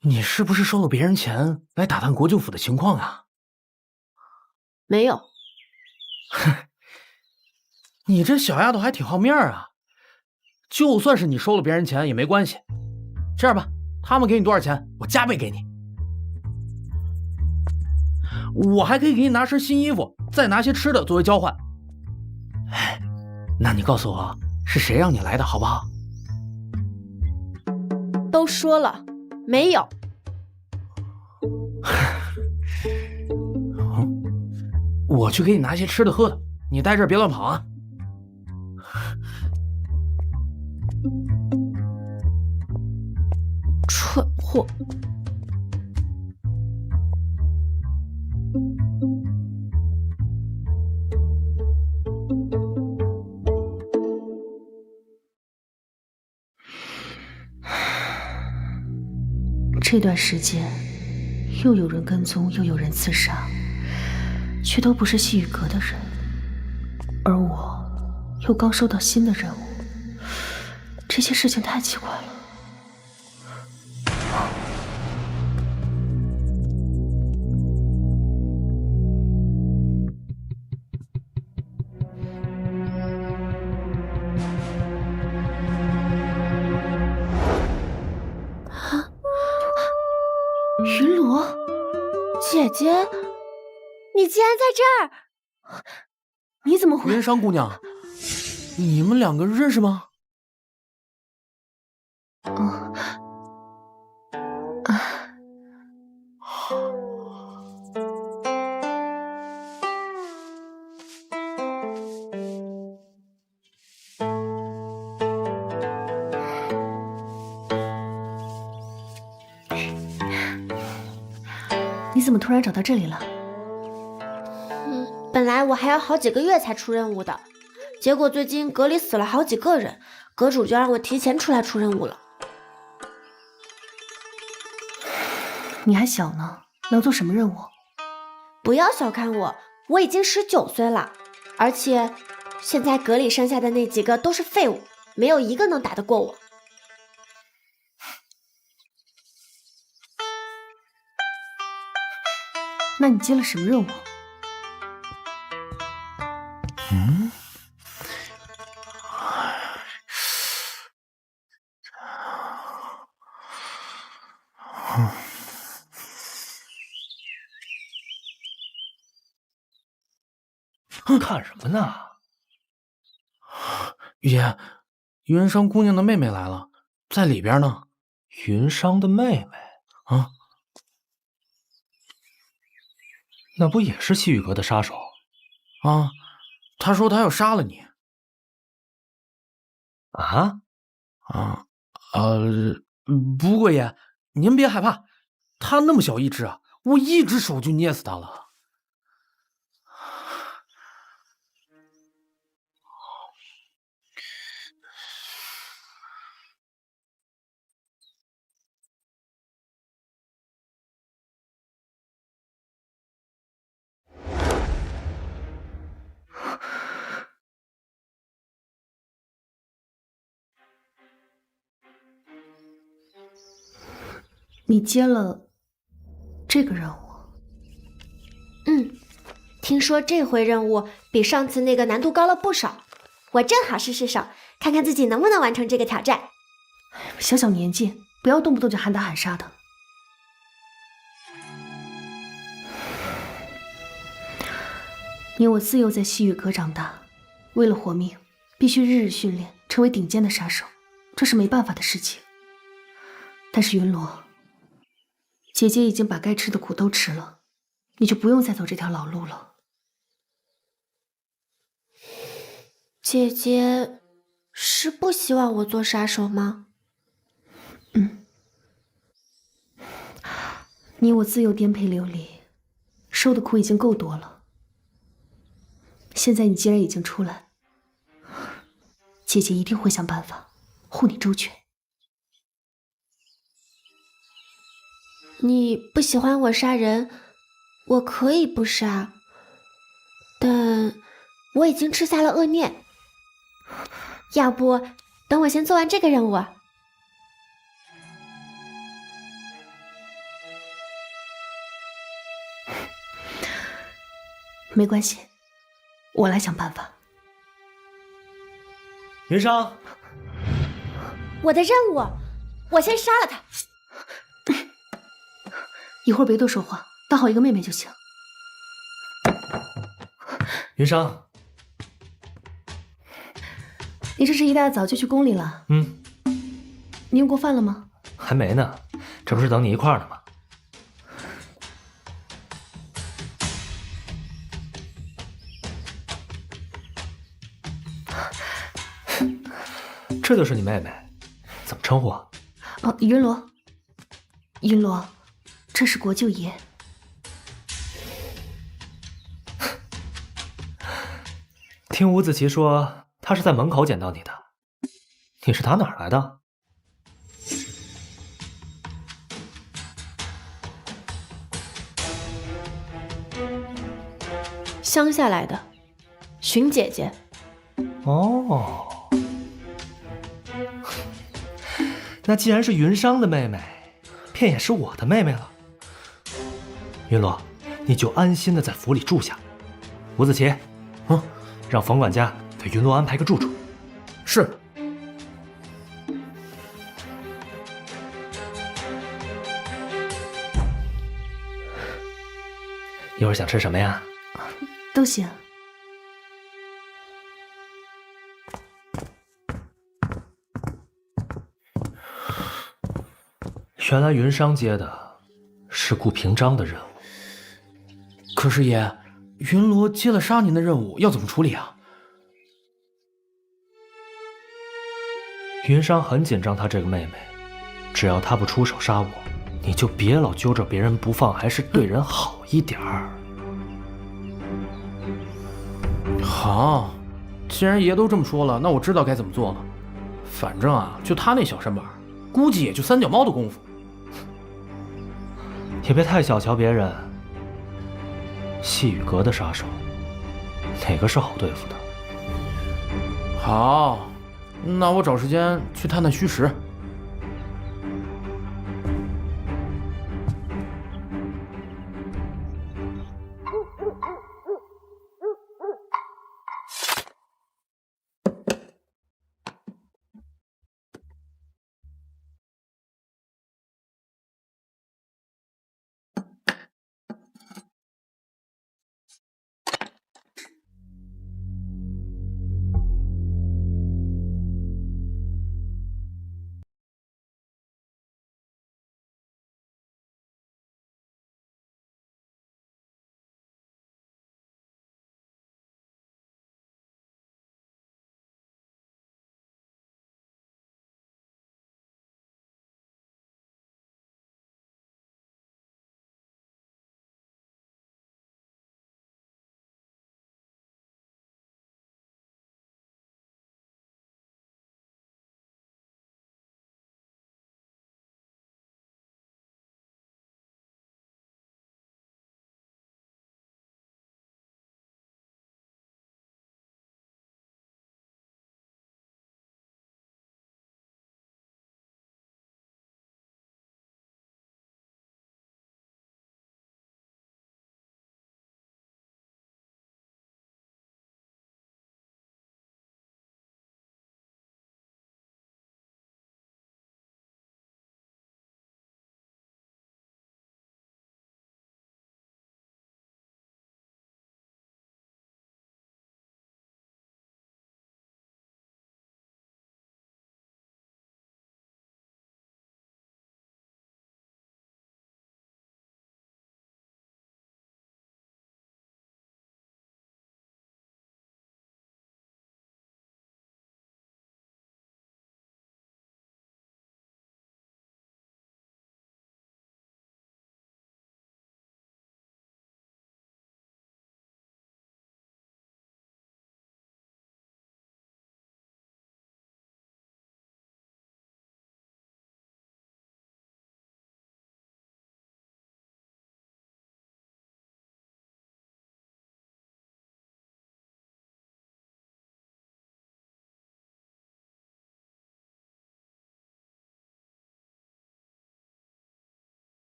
你是不是收了别人钱来打探国舅府的情况啊？没有。你这小丫头还挺好面啊！就算是你收了别人钱也没关系。这样吧，他们给你多少钱，我加倍给你。我还可以给你拿身新衣服，再拿些吃的作为交换。哎，那你告诉我是谁让你来的好不好？都说了，没有。我去给你拿些吃的喝的，你待这儿别乱跑啊！蠢货！这段时间，又有人跟踪，又有人刺杀，却都不是细雨阁的人，而我又刚收到新的任务，这些事情太奇怪了。云罗，姐姐，你竟然在这儿！你怎么会？云裳姑娘，你们两个认识吗？怎么突然找到这里了？本来我还要好几个月才出任务的，结果最近阁里死了好几个人，阁主就让我提前出来出任务了。你还小呢，能做什么任务？不要小看我，我已经19岁了，而且现在阁里剩下的那几个都是废物，没有一个能打得过我。那你接了什么任务？看什么呢？爷，云裳姑娘的妹妹来了，在里边呢。云裳的妹妹啊？那不也是西域阁的杀手？啊，他说他要杀了你。啊？不过爷，您别害怕，他那么小一只啊，我一只手就捏死他了。你接了这个任务？听说这回任务比上次那个难度高了不少，我正好试试手，看看自己能不能完成这个挑战。小小年纪，不要动不动就喊打喊杀的。你我自幼在西域阁长大，为了活命，必须日日训练，成为顶尖的杀手，这是没办法的事情。但是云罗，姐姐已经把该吃的苦都吃了，你就不用再走这条老路了。姐姐是不希望我做杀手吗？你我自幼颠沛流离，受的苦已经够多了。现在你既然已经出来，姐姐一定会想办法护你周全。你不喜欢我杀人，我可以不杀，但我已经吃下了恶念。要不等我先做完这个任务。没关系，我来想办法。云裳，我的任务，我先杀了他。一会儿别多说话，当好一个妹妹就行。云裳，你这是一大早就去宫里了？你用过饭了吗？还没呢，这不是等你一块儿呢吗？这就是你妹妹，怎么称呼啊？哦，云罗。云罗，这是国舅爷。听伍子琪说，他是在门口捡到你的，你是打哪儿来的？乡下来的，寻姐姐。哦。那既然是云裳的妹妹，便也是我的妹妹了。云罗，你就安心的在府里住下。伍子琪，让冯管家给云罗安排个住处。是。一会儿想吃什么呀？都行。原来云裳接的是顾平章的任务。可是爷，云罗接了杀您的任务，要怎么处理啊？云裳很紧张她这个妹妹，只要她不出手杀我，你就别老揪着别人不放，还是对人好一点儿。好，既然爷都这么说了，那我知道该怎么做了。反正啊，就他那小身板，估计也就三脚猫的功夫。也别太小瞧别人。细雨阁的杀手，哪个是好对付的？好，那我找时间去探探虚实，